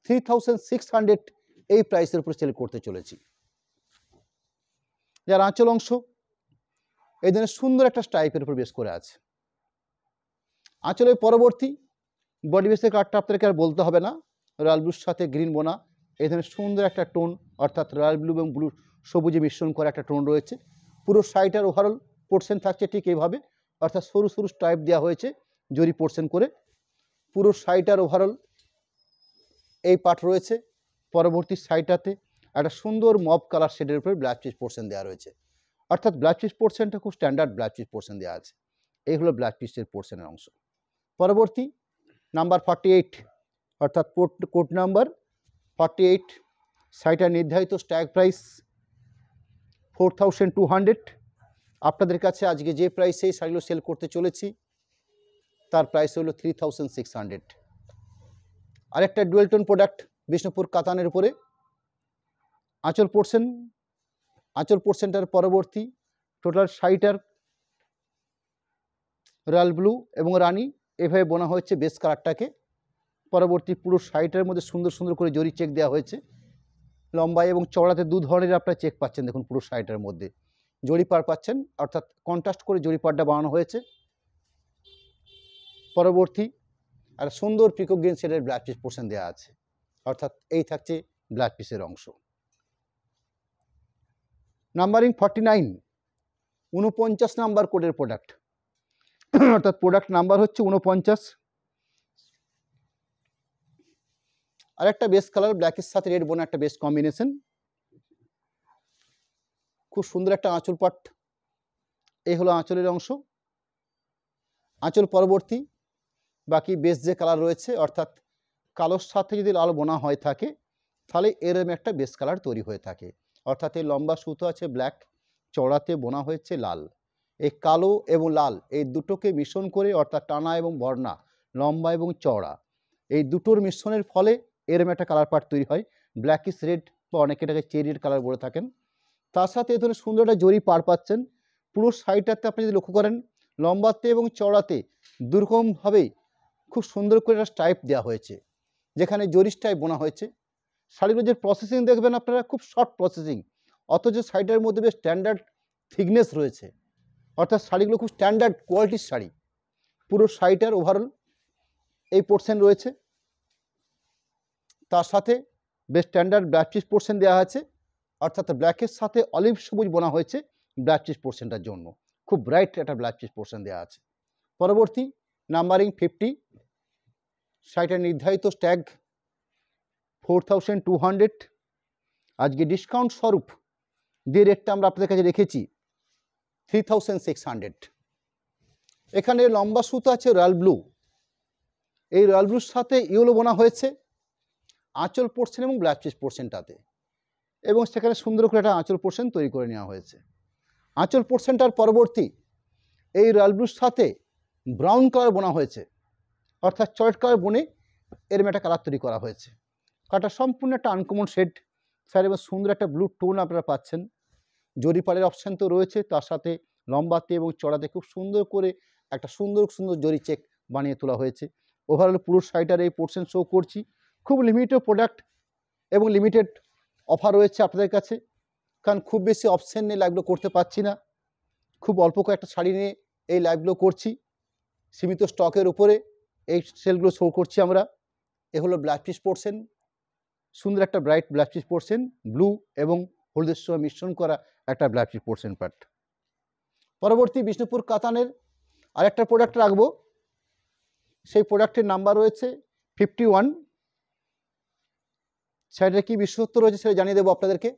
3600 এই প্রাইসের উপর সেল করতে চলেছি। যার আঁচল অংশ এই ধরনের সুন্দর একটা স্টাইপের উপর বেশ করে আছে। আঁচলের পরবর্তী বডি বেসের কার্ডটা আপনাদেরকে আর বলতে হবে না, রয়্যাল ব্লুর সাথে গ্রিন বোনা এই ধরনের সুন্দর একটা টোন, অর্থাৎ রয়্যাল ব্লু এবং ব্লু সবুজে মিশ্রণ করা একটা টোন রয়েছে। পুরো শাড়িটার ওভারঅল পোর্শন থাকছে ঠিক এইভাবে, অর্থাৎ সরু সরু স্টাইপ দেওয়া হয়েছে জরি পোর্শন করে। পুরো শাড়িটার ওভারঅল এই পার্ট রয়েছে। পরবর্তী শাড়িটাতে একটা সুন্দর মব কালার শেডের উপরে ব্লাউজ পিস পোর্শন দেওয়া রয়েছে, অর্থাৎ ব্লাউজ পিস পোর্শনটা খুব স্ট্যান্ডার্ড ব্লাউজ পিস পোর্শন দেওয়া আছে। এই হলো ব্লাউজ পিসের পোর্শনের অংশ। পরবর্তী নাম্বার 48, অর্থাৎ কোড নাম্বার 48। শাড়িটার নির্ধারিত স্ট্যাগ প্রাইস 4200। আপনাদের কাছে আজকে যে প্রাইসে শাড়িগুলো সেল করতে চলেছি তার প্রাইস হলো 3600। আরেকটা ডুয়েল টোন প্রোডাক্ট বিষ্ণুপুর কাতানের উপরে আঁচল পোর্শনটার পরবর্তী টোটাল শাড়িটার রয়্যাল ব্লু এবং রানী এভাবে বোনা হয়েছে বেস কালারটাকে। পরবর্তী পুরো শাড়িটার মধ্যে সুন্দর সুন্দর করে জরি চেক দেওয়া হয়েছে। লম্বায় এবং চওড়াতে দু ধরনের আপনারা চেক পাচ্ছেন। দেখুন পুরো শাড়িটার মধ্যে জরি পাড় পাচ্ছেন, অর্থাৎ কন্ট্রাস্ট করে জরি পাড়টা বানানো হয়েছে। পরবর্তী আর সুন্দর পিকক গ্রিন শেডের ব্লাউজ পিস পোর্শন দেওয়া আছে, অর্থাৎ এই থাকছে ব্লাউজ পিসের অংশ। নাম্বারিং 49, 49 নাম্বার কোডের প্রোডাক্ট, অর্থাৎ প্রোডাক্ট নাম্বার হচ্ছে 49। আর একটা বেস কালার ব্ল্যাকের সাথে রেড বোনা একটা বেস কম্বিনেশন। খুব সুন্দর একটা আঁচল পাট, এই হলো আঁচলের অংশ। আঁচল পরবর্তী বাকি বেস যে কালার রয়েছে, অর্থাৎ কালোর সাথে যদি লাল বোনা হয়ে থাকে তাহলে এরম একটা বেস কালার তৈরি হয়ে থাকে। অর্থাৎ এই লম্বা সুতো আছে ব্ল্যাক, চওড়াতে বোনা হয়েছে লাল। এই কালো এবং লাল এই দুটোকে মিশ্রণ করে, অর্থাৎ টানা এবং বর্ণা, লম্বা এবং চওড়া, এই দুটোর মিশ্রণের ফলে এরম একটা কালার পার্ট তৈরি হয়। ব্ল্যাকিশ রেড বা অনেকে এটাকে চেরি রেড কালার বলে থাকেন। তার সাথে এই ধরনের সুন্দর একটা জরি পাড় পাচ্ছেন। পুরো শাড়িটাতে আপনি যদি লক্ষ্য করেন লম্বাতে এবং চওড়াতে দুরকমভাবেই খুব সুন্দর করে একটা স্টাইপ দেওয়া হয়েছে, যেখানে জরি স্টাইপ বোনা হয়েছে। শাড়িগুলো যে প্রসেসিং দেখবেন আপনারা খুব শর্ট প্রসেসিং, অথচ শাড়িটার মধ্যে বেশ স্ট্যান্ডার্ড থিকনেস রয়েছে, অর্থাৎ শাড়িগুলো খুব স্ট্যান্ডার্ড কোয়ালিটির শাড়ি। পুরো শাড়িটার ওভারঅল এই পোর্শন রয়েছে, তার সাথে বেশ স্ট্যান্ডার্ড ব্লাউজ পিস পোর্শন দেওয়া আছে, অর্থাৎ ব্ল্যাকের সাথে অলিভ সবুজ বোনা হয়েছে ব্লাউজ পিস পোর্শনটার জন্য। খুব ব্রাইট একটা ব্লাউজ পিস পোর্শন দেওয়া আছে। পরবর্তী নাম্বারিং 50, শাড়িটার নির্ধারিত ট্যাগ 4200। আজকে ডিসকাউন্ট স্বরূপ যে রেটটা আমরা আপনাদের কাছে রেখেছি 3600। এখানে লম্বা সুতো আছে রয়্যাল ব্লু, এই রয়্যাল ব্লুর সাথে ইয়েলো বোনা হয়েছে আঁচল পোর্শন এবং ব্লাউজ পিস পোর্শনটাতে, এবং সেখানে সুন্দর করে একটা আঁচল পোর্শন তৈরি করে নেওয়া হয়েছে। আঁচল পোর্শনটার পরবর্তী এই রয়্যাল ব্লুর সাথে ব্রাউন কালার বোনা হয়েছে, অর্থাৎ চয়েট কালার বনে এরম একটা কালার তৈরি করা হয়েছে। কালারটা সম্পূর্ণ একটা আনকমন শেড স্যার, এবং সুন্দর একটা ব্লু টোন আপনারা পাচ্ছেন। জরি পাড়ের অপশান তো রয়েছে, তার সাথে লম্বাতে এবং চড়াতে খুব সুন্দর করে একটা সুন্দর সুন্দর জরি চেক বানিয়ে তোলা হয়েছে। ওভারঅল পুরো শাড়িটার এই পোর্শন শো করছি। খুব লিমিটেড প্রোডাক্ট এবং লিমিটেড অফার রয়েছে আপনাদের কাছে, কারণ খুব বেশি অপশান নিয়ে লাইভগুলো করতে পারছি না। খুব অল্প কয়েকটা শাড়ি নিয়ে এই লাইভগুলো করছি, সীমিত স্টকের উপরে এই সেলগুলো শো করছি আমরা। এ হলো ব্লাউজ পিস পোর্শন, সুন্দর একটা bright blouse piece portion, blue এবং হলুদের সঙ্গে মিশ্রণ করা একটা ব্লাউজ পিস পোর্শন পার্ট। পরবর্তী বিষ্ণুপুর কাতানের আরেকটা প্রোডাক্ট রাখবো, সেই প্রোডাক্টের নাম্বার রয়েছে 51। শাড়িটা কী বিশেষত্ব রয়েছে সেটা জানিয়ে দেবো আপনাদেরকে।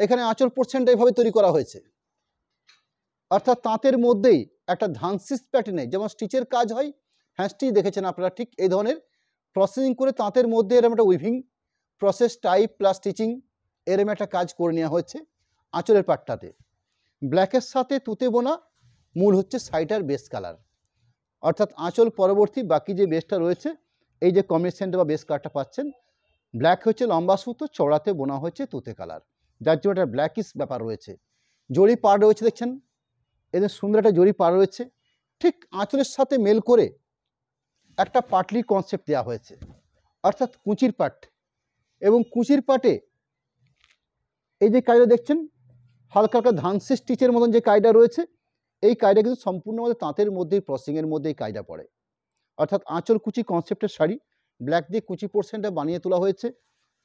এখানে আঁচল পোর্শনটা এভাবে তৈরি করা হয়েছে, অর্থাৎ তাঁতের মধ্যেই একটা ধানসিস প্যাটার্নে যেমন স্টিচের কাজ হয়, হ্যাঁ স্টিচ দেখেছেন আপনারা, ঠিক এই ধরনের প্রসেসিং করে তাঁতের মধ্যে এরকম একটা weaving process type plus stitching এরকম একটা কাজ করে নেওয়া হয়েছে আঁচলের পাটটাতে। ব্ল্যাকের সাথে তুতে বোনা মূল হচ্ছে শাড়িটার বেস কালার, অর্থাৎ আঁচল পরবর্তী বাকি যে বেসটা রয়েছে এই যে কম্বিনেশনটা বা বেস কালারটা পাচ্ছেন, ব্ল্যাক হচ্ছে লম্বা সুতো, চওড়াতে বোনা হচ্ছে তুতে কালার, যার জন্য একটা ব্ল্যাকিশ ব্যাপার রয়েছে। জরি পাড় রয়েছে দেখছেন, এদের সুন্দর একটা জরি পাড় রয়েছে। ঠিক আঁচলের সাথে মেল করে একটা পাটলি কনসেপ্ট দেওয়া হয়েছে, অর্থাৎ কুচির পাট, এবং কুচির পাটে এই যে কায়দা দেখছেন হালকা হালকা ধানসি স্টিচের মতন যে কায়দা রয়েছে, এই কায়দা কিন্তু সম্পূর্ণ আমাদের তাঁতের মধ্যেই প্রসেসিংয়ের মধ্যেই কায়দা পড়ে। অর্থাৎ আঁচল কুচি কনসেপ্টের শাড়ি, ব্ল্যাক দিয়ে কুচি পোর্শনটা বানিয়ে তোলা হয়েছে।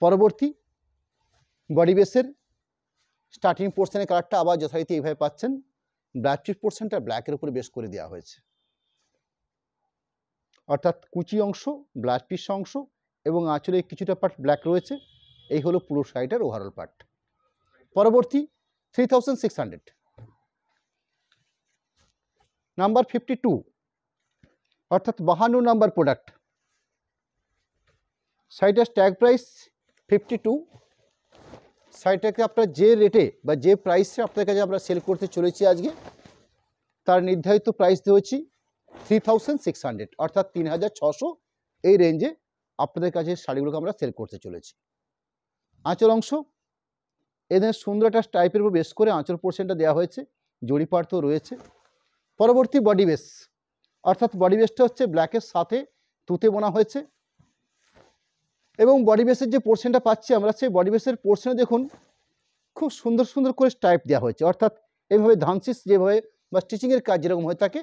পরবর্তী বডি বেসের স্টার্টিং পোর্শনের কালারটা আবার যথারীতি এইভাবে পাচ্ছেন, ব্লাউজ পিস পোর্শনটা ব্ল্যাকের উপরে বেস করে দেওয়া হয়েছে, অর্থাৎ কুচি অংশ, ব্লাউজ পিস অংশ এবং আঁচলে কিছুটা পার্ট ব্ল্যাক রয়েছে। এই হলো পুরো শাড়িটার ওভারঅল পার্ট। পরবর্তী 3600, নাম্বার 52, অর্থাৎ 52 নাম্বার প্রোডাক্ট। শাড়িটার ট্যাগ প্রাইস 52, শাড়িটাকে আপনার যে রেটে বা যে প্রাইসে আপনার কাছে আমরা সেল করতে চলেছি আজকে, তার নির্ধারিত প্রাইস দিয়েছি 3600, অর্থাৎ 3600 এই রেঞ্জে আপনাদের কাছে শাড়িগুলোকে আমরা সেল করতে চলেছি। আঁচল অংশ এদের সুন্দর একটা টাইপের উপর বেস করে আঁচল পোর্শনটা দেওয়া হয়েছে, জড়ি পাড় তো রয়েছে। পরবর্তী বডি বেস, অর্থাৎ বডি বেসটা হচ্ছে ব্ল্যাকের সাথে তুতে বোনা হয়েছে এবং বডি বেসের যে পোর্শনটা পাচ্ছি আমরা, সেই বডি বেসের পোর্শনে দেখুন খুব সুন্দর সুন্দর করে টাইপ দেওয়া হয়েছে, অর্থাৎ এইভাবে ধানসিস যেভাবে বা স্টিচিংয়ের কাজ যেরকম হয়ে থাকে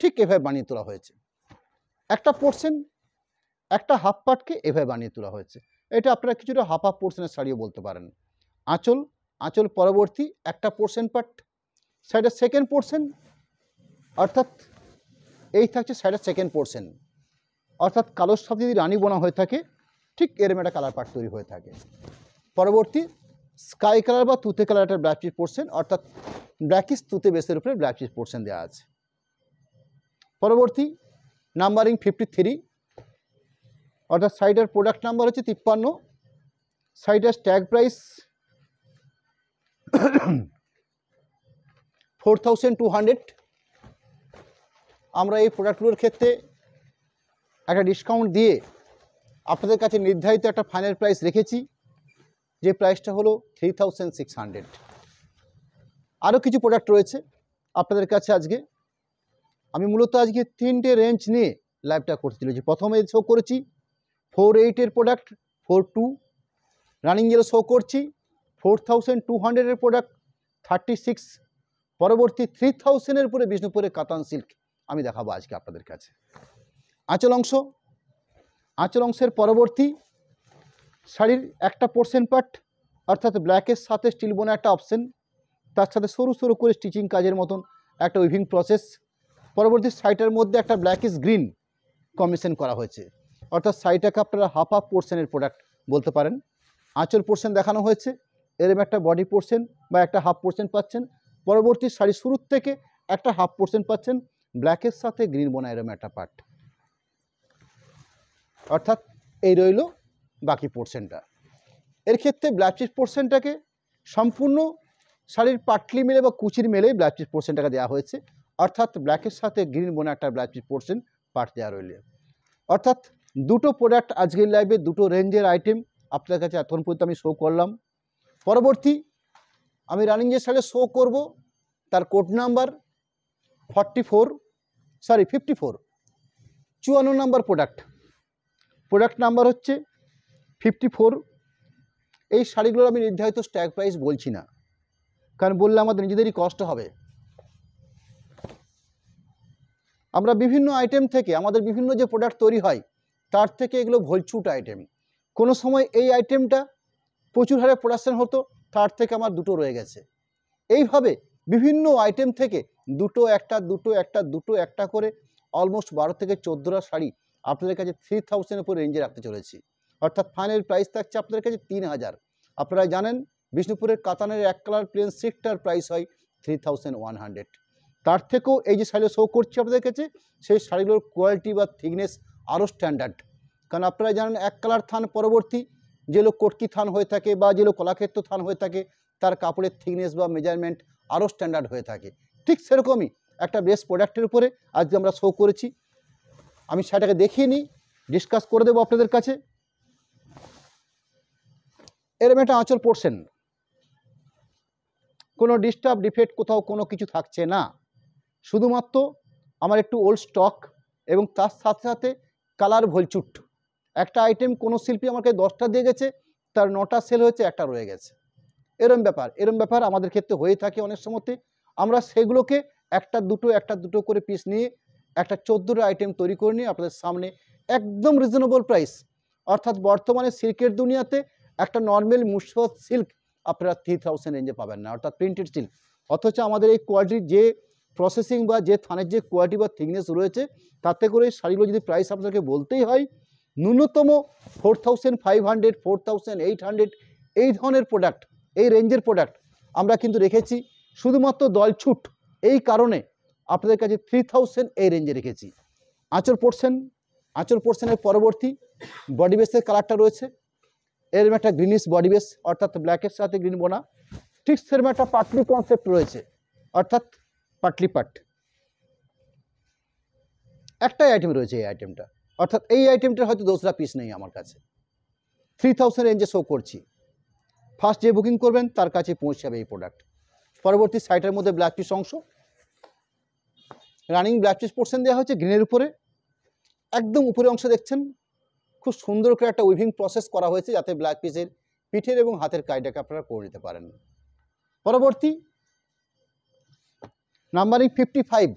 ঠিক এভাবে বানিয়ে তোলা হয়েছে। একটা পোর্শন, একটা হাফ পার্টকে এভাবে বানিয়ে তোলা হয়েছে। এটা আপনারা কিছুটা হাফ পোর্শনের শাড়িও বলতে পারেন। আঁচল পরবর্তী একটা পোর্শন পার্ট, সাইডের সেকেন্ড পোর্শন, অর্থাৎ এই থাকছে সাইডের সেকেন্ড পোর্শন, অর্থাৎ কালোর সাথে যদি রানী বোনা হয়ে থাকে ঠিক এরম একটা কালার পার্ট তৈরি হয়ে থাকে। পরবর্তী স্কাই কালার বা তুতে কালার একটা ব্ল্যাক চিজ পোর্শন, অর্থাৎ ব্ল্যাকিশ তুতে বেসের উপরে ব্ল্যাক চিজ পোর্শন দেওয়া আছে। পরবর্তী নাম্বারিং 53, অর্থাৎ সাইডের প্রোডাক্ট নাম্বার হচ্ছে 53, সাইডের ট্যাগ প্রাইস 4200। আমরা এই প্রোডাক্টগুলোর ক্ষেত্রে একটা ডিসকাউন্ট দিয়ে আপনাদের কাছে নির্ধারিত একটা ফাইনাল প্রাইস রেখেছি, যে প্রাইসটা হলো 3600। আরও কিছু প্রোডাক্ট রয়েছে আপনাদের কাছে আজকে। আমি মূলত আজকে 3টে রেঞ্জ নিয়ে লাইভটা করতে চলেছি। প্রথমে শো করেছি 48-এর প্রোডাক্ট 42, রানিং জেল শো করছি 4200-এর প্রোডাক্ট 36, পরবর্তী 3000-এর উপরে বিষ্ণুপুরের কাতান সিল্ক আমি দেখাবো আজকে আপনাদের কাছে। আঁচল অংশের পরবর্তী শাড়ির একটা পোর্শন পার্ট, অর্থাৎ ব্ল্যাকের সাথে স্টিল বোনা একটা অপশন, তার সাথে সরু সরু করে স্টিচিং কাজের মতন একটা উইভিং প্রসেস। পরবর্তী শাড়িটার মধ্যে একটা ব্ল্যাকিশ গ্রিন কম্বিনেশন করা হয়েছে, অর্থাৎ শাড়িটাকে আপনারা হাফ পোর্শনের প্রোডাক্ট বলতে পারেন। আঁচল পোর্শন দেখানো হয়েছে, এরম একটা বডি পোর্শন বা একটা হাফ পোর্শন পাচ্ছেন। পরবর্তী শাড়ি শুরুর থেকে একটা হাফ পোর্শন পাচ্ছেন ব্ল্যাকের সাথে গ্রিন বোনা এরম একটা পার্ট, অর্থাৎ এই রইল বাকি পোর্শনটা। এর ক্ষেত্রে ব্ল্যাক চিজ পোর্শনটাকে সম্পূর্ণ শাড়ির পাটলি মেলে বা কুচির মেলে ব্ল্যাক চিজ পোর্শনটাকে দেওয়া হয়েছে, অর্থাৎ ব্ল্যাকের সাথে গ্রিন বোনা একটা ব্ল্যাক চিজ পোর্শন পার্ট দেওয়া রইল। অর্থাৎ দুটো প্রোডাক্ট আজকের লাইভে, দুটো রেঞ্জের আইটেম আপনাদের কাছে এখন পর্যন্ত আমি শো করলাম। পরবর্তী আমি রানিং যে শাড়ি শো করব তার code number 54 number product number হচ্ছে 54। এই শাড়িগুলোর আমি নির্ধারিত স্ট্যাগ প্রাইস বলছি না, কারণ বললে আমাদের নিজেদেরই কষ্ট হবে। আমরা বিভিন্ন আইটেম থেকে, আমাদের বিভিন্ন যে প্রোডাক্ট তৈরি হয় তার থেকে এগুলো ভলছুট আইটেম। কোনো সময় এই আইটেমটা প্রচুর হারে প্রোডাকশন হতো, তার থেকে আমার দুটো রয়ে গেছে। এইভাবে বিভিন্ন আইটেম থেকে দুটো একটা করে অলমোস্ট 12 থেকে 14টা শাড়ি আপনাদের কাছে 3000-এর উপর রেঞ্জে রাখতে চলেছি, অর্থাৎ ফাইনাল প্রাইস থাকছে আপনাদের কাছে 3000। আপনারা জানেন বিষ্ণুপুরের কাতানের এক কালার প্লেন সিল্কটার প্রাইস হয় 3100। তার থেকেও এই যে শাড়িগুলো শো করছি আপনাদের কাছে, সেই শাড়িগুলোর কোয়ালিটি বা থিকনেস আরও স্ট্যান্ডার্ড। কারণ আপনারা জানেন এক কালার থান পরবর্তী যেগুলো কটকি থান হয়ে থাকে বা যেগুলো কলাক্ষেত্র থান হয়ে থাকে, তার কাপড়ের থিকনেস বা মেজারমেন্ট আরও স্ট্যান্ডার্ড হয়ে থাকে। ঠিক সেরকমই একটা বেস্ট প্রোডাক্টের উপরে আজকে আমরা শো করেছি। আমি শাড়িটাকে দেখিয়ে নিই, ডিসকাস করে দেবো আপনাদের কাছে। এরকম একটা আঁচল পোর্শন, কোনো ডিস্টার্ব ডিফেক্ট কোথাও কোনো কিছু থাকছে না, শুধুমাত্র আমার একটু ওল্ড স্টক এবং তার সাথে সাথে কালার ভলচুট। একটা আইটেম কোনো শিল্পী আমাকে 10টা দিয়ে গেছে, তার 9টা সেল হয়েছে, একটা রয়ে গেছে। এরম ব্যাপার আমাদের ক্ষেত্রে হয়ে থাকে অনেক সময়তে। আমরা সেগুলোকে একটা দুটো করে পিস নিয়ে একটা 14টা আইটেম তৈরি করে নিয়ে আপনাদের সামনে একদম রিজনেবল প্রাইস, অর্থাৎ বর্তমানে সিল্কের দুনিয়াতে একটা নর্মাল মুসফত সিল্ক আপনারা 3000 রেঞ্জে পাবেন না, অর্থাৎ প্রিন্টেড সিল্ক। অথচ আমাদের এই কোয়ালিটির যে প্রসেসিং বা যে থানের যে কোয়ালিটি বা থিকনেস রয়েছে, তাতে করে এই শাড়িগুলো যদি প্রাইস আপনাদেরকে বলতেই হয় ন্যূনতম 4500, 4800 এই ধরনের প্রোডাক্ট, এই রেঞ্জের প্রোডাক্ট আমরা কিন্তু রেখেছি শুধুমাত্র দলছুট। এই কারণে আপনাদের কাছে 3000 এই রেঞ্জে রেখেছি। আঁচল পোর্শনের পরবর্তী বডি বেসের কালারটা রয়েছে, এরকম একটা গ্রিনিশ বডি বেস অর্থাৎ ব্ল্যাকের সাথে গ্রিন বোনা, ঠিক সেরকম একটা পাটলি কনসেপ্ট রয়েছে অর্থাৎ পাটলি পাট। একটাই আইটেম রয়েছে এই আইটেমটা, অর্থাৎ এই আইটেমটার হয়তো দোসরা পিস নেই আমার কাছে। 3000 রেঞ্জে শো করছি। ফার্স্ট যে বুকিং করবেন তার কাছে পৌঁছে যাবে এই প্রোডাক্ট। পরবর্তী সাইটের মধ্যে ব্ল্যাক পিস অংশ, রানিং ব্ল্যাক পিস পোর্শন দেওয়া হচ্ছে গ্রিনের উপরে। একদম উপরে অংশ দেখছেন খুব সুন্দর করে একটা উইভিং প্রসেস করা হয়েছে যাতে ব্ল্যাক পিসের পিঠের এবং হাতের কাজটাকে আপনারা করে নিতে পারেন। পরবর্তী নাম্বারিং 55,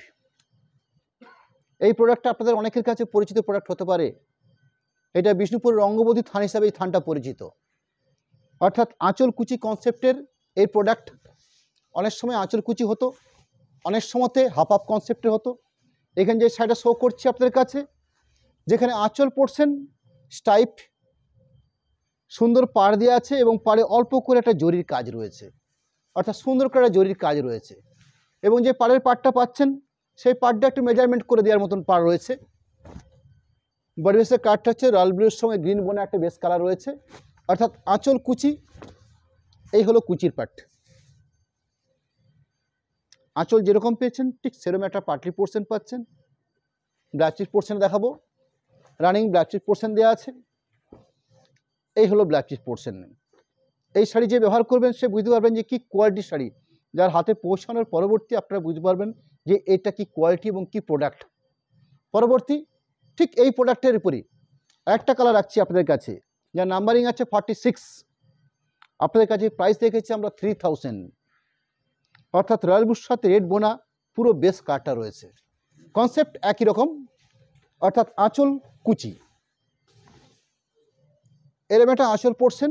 এই প্রোডাক্টটা আপনাদের অনেকের কাছে পরিচিত প্রোডাক্ট হতে পারে। এটা বিষ্ণুপুর রঙ্গবতী থান হিসাবে এই থানটা পরিচিত, অর্থাৎ আঁচল কুচি কনসেপ্টের এই প্রোডাক্ট। অনেক সময় আঁচল কুচি হতো, অনেক সময়তে হাফ হাফ কনসেপ্টে হতো। এখানে যে শাড়িটা শো করছি আপনাদের কাছে, যেখানে আঁচল পোর্শন স্টাইপ সুন্দর পাড় দেওয়া আছে এবং পাড়ে অল্প করে একটা জরির কাজ রয়েছে, অর্থাৎ সুন্দর করে একটা জরির কাজ রয়েছে। এবং যে পাড়ের পাড়টা পাচ্ছেন সেই পাড়টা একটু মেজারমেন্ট করে দেওয়ার মতন পাড় রয়েছে। বডি বেসের কাঠটা হচ্ছে রয়্যাল ব্লুর সঙ্গে গ্রিন বোনে একটা বেস কালার রয়েছে, অর্থাৎ আঁচল কুচি। এই হলো কুচির পাট। আঁচল যেরকম পেয়েছেন ঠিক সেরকম একটা পাটলি পোর্শন পাচ্ছেন। ব্ল্যাক চিজ পোর্শন দেখাবো, রানিং ব্ল্যাক চিজ পোর্শন দেওয়া আছে। এই হলো ব্ল্যাক চিজ পোর্শন। এই শাড়ি যে ব্যবহার করবেন সে বুঝতে পারবেন যে কী কোয়ালিটির শাড়ি। যার হাতে পৌঁছানোর পরবর্তী আপনারা বুঝতে পারবেন যে এটা কি কোয়ালিটি এবং কি প্রোডাক্ট। পরবর্তী ঠিক এই প্রোডাক্টের উপরই একটা কালার রাখছি আপনাদের কাছে, যার নাম্বারিং আছে 46। আপনাদের কাছে প্রাইস রেখেছি আমরা 3000, অর্থাৎ রয়্যাল ব্লুর সাথে রেড বোনা পুরো বেস কাটটা রয়েছে। কনসেপ্ট একই রকম, অর্থাৎ আঁচল কুচি। এরকম একটা আঁচল পোর্শন।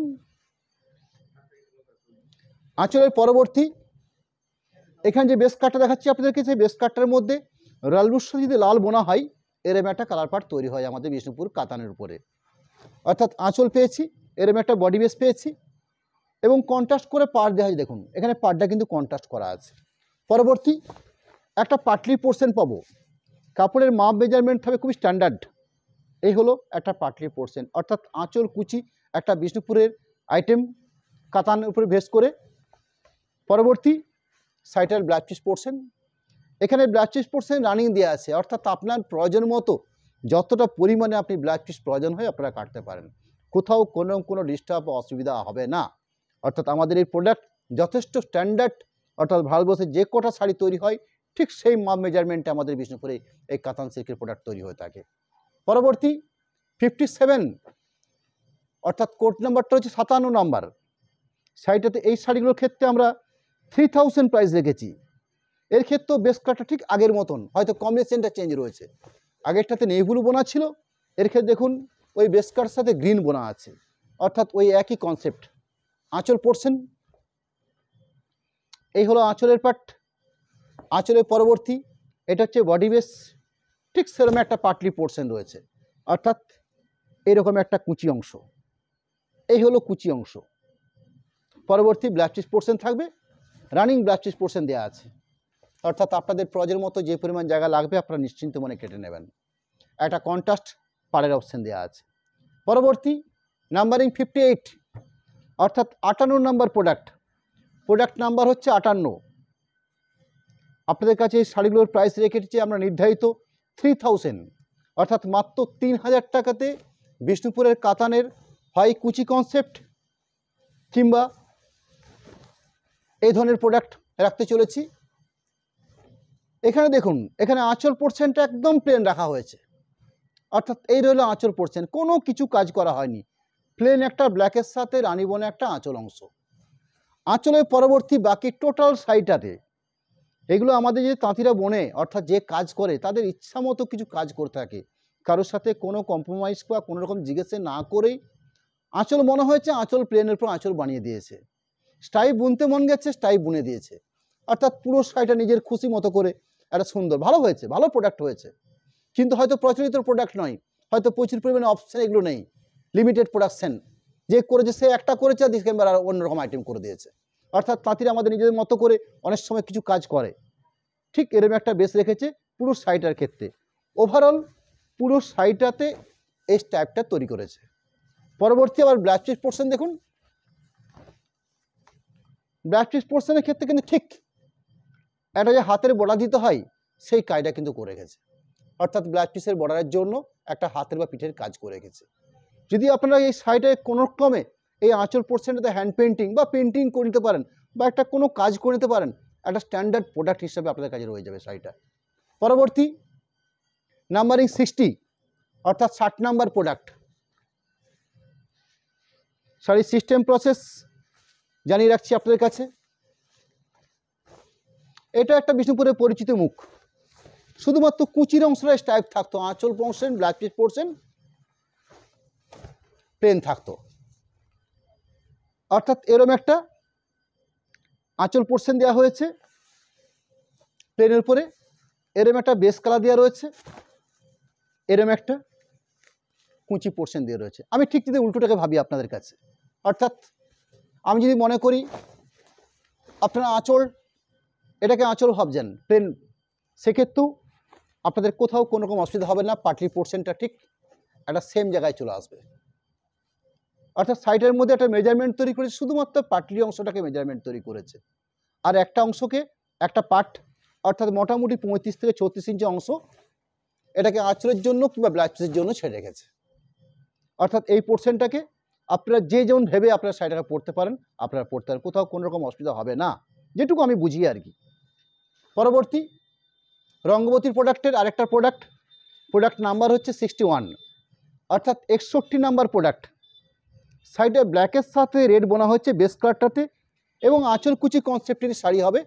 আঁচলের পরবর্তী এখানে যে বেস কাটটা দেখাচ্ছি আপনাদেরকে, সেই বেস কাটটার মধ্যে রয়্যাল ব্লুর সাথে যদি লাল বোনা হয় এরকম একটা কালার পার্ট তৈরি হয় আমাদের বিষ্ণুপুর কাতানের উপরে। অর্থাৎ আঁচল পেয়েছি, এরকম একটা বডি বেস পেয়েছি এবং কন্ট্রাস্ট করে পাড় দেওয়া হয়। দেখুন এখানে পাড়টা কিন্তু কন্ট্রাস্ট করা আছে। পরবর্তী একটা পাটলি পোর্শন পাবো, কাপড়ের মাপ মেজারমেন্ট হবে খুবই স্ট্যান্ডার্ড। এই হলো একটা পাটলি পোর্শন, অর্থাৎ আঁচল কুচি একটা বিষ্ণুপুরের আইটেম কাতানের উপরে বেস করে। পরবর্তী সাইটের ব্ল্যাক চিজ পোর্শন, এখানে ব্ল্যাক চিজ পোর্শন রানিং দেওয়া আছে, অর্থাৎ আপনার প্রয়োজন মতো যতটা পরিমাণে আপনি ব্ল্যাক চিজ প্রয়োজন হয় আপনারা কাটতে পারেন, কোথাও কোনো ডিস্টার্ব বা অসুবিধা হবে না। অর্থাৎ আমাদের এই প্রোডাক্ট যথেষ্ট স্ট্যান্ডার্ড, অর্থাৎ ভারতবর্ষে যে কটা শাড়ি তৈরি হয় ঠিক সেই মাপ মেজারমেন্টে আমাদের বিষ্ণুপুরে এই কাতান সিল্কের প্রোডাক্ট তৈরি হয়ে থাকে। পরবর্তী 57, অর্থাৎ কোড নাম্বারটা হচ্ছে 57 নাম্বার। শাড়িটাতে এই শাড়িগুলোর ক্ষেত্রে আমরা 3000 প্রাইস রেখেছি। এর ক্ষেত্রেও বেস কাটটা ঠিক আগের মতন, হয়তো কম্বিনেশনটা চেঞ্জ রয়েছে। আগেরটাতে নেভি ব্লু বোনা ছিল, এর ক্ষেত্রে দেখুন ওই বেস কাটের সাথে গ্রিন বোনা আছে, অর্থাৎ ওই একই কনসেপ্ট। আঁচল পোর্শন, এই হলো আঁচলের পাট। আঁচলের পরবর্তী এটা হচ্ছে বডি বেস, ঠিক সেরকম একটা পাটলি পোর্শন রয়েছে, অর্থাৎ এরকম একটা কুচি অংশ। এই হলো কুচি অংশ। পরবর্তী ব্ল্যাক চিজ পোর্শন থাকবে, রানিং ব্ল্যাক চিজ পোর্শন দেওয়া আছে, অর্থাৎ আপনাদের প্রয়োজন মতো যে পরিমাণ জায়গা লাগবে আপনারা নিশ্চিন্ত মনে কেটে নেবেন। একটা কন্ট্রাস্ট পাড়ের অপশান দেওয়া আছে। পরবর্তী নাম্বারিং 58, অর্থাৎ 58 নাম্বার প্রোডাক্ট নাম্বার হচ্ছে 58। আপনাদের কাছে এই শাড়িগুলোর প্রাইস রেখেছি আমরা নির্ধারিত 3000, অর্থাৎ মাত্র 3000 টাকাতে বিষ্ণুপুরের কাতানের হয় কুচি কনসেপ্ট কিংবা এই ধরনের প্রোডাক্ট রাখতে চলেছি। এখানে দেখুন, এখানে আঁচল পোর্শনটা একদম প্লেন রাখা হয়েছে, অর্থাৎ এই রইল আঁচল পোর্শন, কোনো কিছু কাজ করা হয়নি। প্লেন একটা ব্ল্যাকের সাথে রানী বনে একটা আঁচল অংশ। আঁচলের পরবর্তী বাকি টোটাল সাইডটাতে এগুলো আমাদের যে তাঁতিরা বনে, অর্থাৎ যে কাজ করে তাদের ইচ্ছা মতো কিছু কাজ করে থাকে, কারোর সাথে কোনো কম্প্রোমাইজ বা কোনো রকম জিজ্ঞেস না করেই আঁচল মনে হয়েছে আঁচল প্লেনের উপর আঁচল বানিয়ে দিয়েছে। স্টাইপ বুনতে মন গেছে, স্টাইপ বুনে দিয়েছে, অর্থাৎ পুরো শাড়িটা নিজের খুশি মতো করে একটা সুন্দর ভালো হয়েছে, ভালো প্রোডাক্ট হয়েছে। কিন্তু হয়তো প্রচলিত প্রোডাক্ট নয়, হয়তো প্রচুর পরিমাণে অপশান এগুলো নেই, লিমিটেড প্রোডাকশান। যে করেছে সে একটা করেছে আর ডিসেম্বর আর অন্যরকম আইটেম করে দিয়েছে। অর্থাৎ তাঁতিরা আমাদের নিজেদের মতো করে অনেক সময় কিছু কাজ করে। ঠিক এরকম একটা বেস রেখেছে পুরো শাড়িটার ক্ষেত্রে। ওভারঅল পুরো শাড়িটাতে এই স্টাইপটা তৈরি করেছে। পরবর্তী আবার ব্লাউজ পিস পোর্শন দেখুন, ব্লাউজ পিস পোর্শনের ক্ষেত্রে কিন্তু ঠিক একটা যে হাতের বর্ডার দিতে হয় সেই কাজটা কিন্তু করে গেছে, অর্থাৎ ব্লাউজ পিসের বর্ডারের জন্য একটা হাতের বা পিঠের কাজ করে গেছে। যদি আপনারা এই সাইডে কোনো ক্রমে এই আঁচল পোর্শনটাতে হ্যান্ড পেন্টিং বা পেন্টিং করে নিতে পারেন বা একটা কোনো কাজ করে নিতে পারেন, একটা স্ট্যান্ডার্ড প্রোডাক্ট হিসাবে আপনাদের কাছে রয়ে যাবে শাড়িটা। পরবর্তী নাম্বারিং 60 অর্থাৎ 60 নাম্বার প্রোডাক্ট। শাড়ির সিস্টেম প্রসেস জানিয়ে রাখছি আপনাদের কাছে। এটা একটা বিষ্ণুপুরের পরিচিত মুখ, শুধুমাত্র কুচির অংশটা স্টাইপ থাকতো, আঁচল portion blouse piece portion plain থাকতো, অর্থাৎ এরম একটা আঁচল পোর্শন দেওয়া হয়েছে প্লেনের উপরে, এরম একটা বেস কালার দেওয়া রয়েছে, এরম একটা কুচি পোর্শন দিয়ে রয়েছে। আমি ঠিক যদি উল্টোটাকে ভাবি আপনাদের কাছে, অর্থাৎ আমি যদি মনে করি আপনারা আঁচল, এটাকে আঁচল ভাবছেন প্লেন, সেক্ষেত্রেও আপনাদের কোথাও কোনো রকম অসুবিধা হবে না, পাটলি পোর্শনটা ঠিক একটা সেম জায়গায় চলে আসবে। অর্থাৎ সাইডের মধ্যে একটা মেজারমেন্ট তৈরি করেছে, শুধুমাত্র পাটলি অংশটাকে মেজারমেন্ট তৈরি করেছে, আর একটা অংশকে একটা পার্ট অর্থাৎ মোটামুটি 35 থেকে 34 ইঞ্চি অংশ এটাকে আঁচলের জন্য কিংবা ব্লাউজ পিসের জন্য ছেড়ে রেখেছে। অর্থাৎ এই পোর্শনটাকে আপনারা যে যেমন ভেবে আপনারা শাড়িটাকে পরতে পারেন, আপনারা পরতে পারেন, কোথাও কোনো রকম অসুবিধা হবে না, যেটুকু আমি বুঝি আর কি। পরবর্তী রঙ্গবতীর প্রোডাক্টের আরেকটা প্রোডাক্ট নাম্বার হচ্ছে 61 অর্থাৎ 61 নাম্বার প্রোডাক্ট। সাইডে ব্ল্যাকের সাথে রেড বোনা হচ্ছে বেস কালারটাতে, এবং আঁচল কুচি কনসেপ্টের শাড়ি হবে।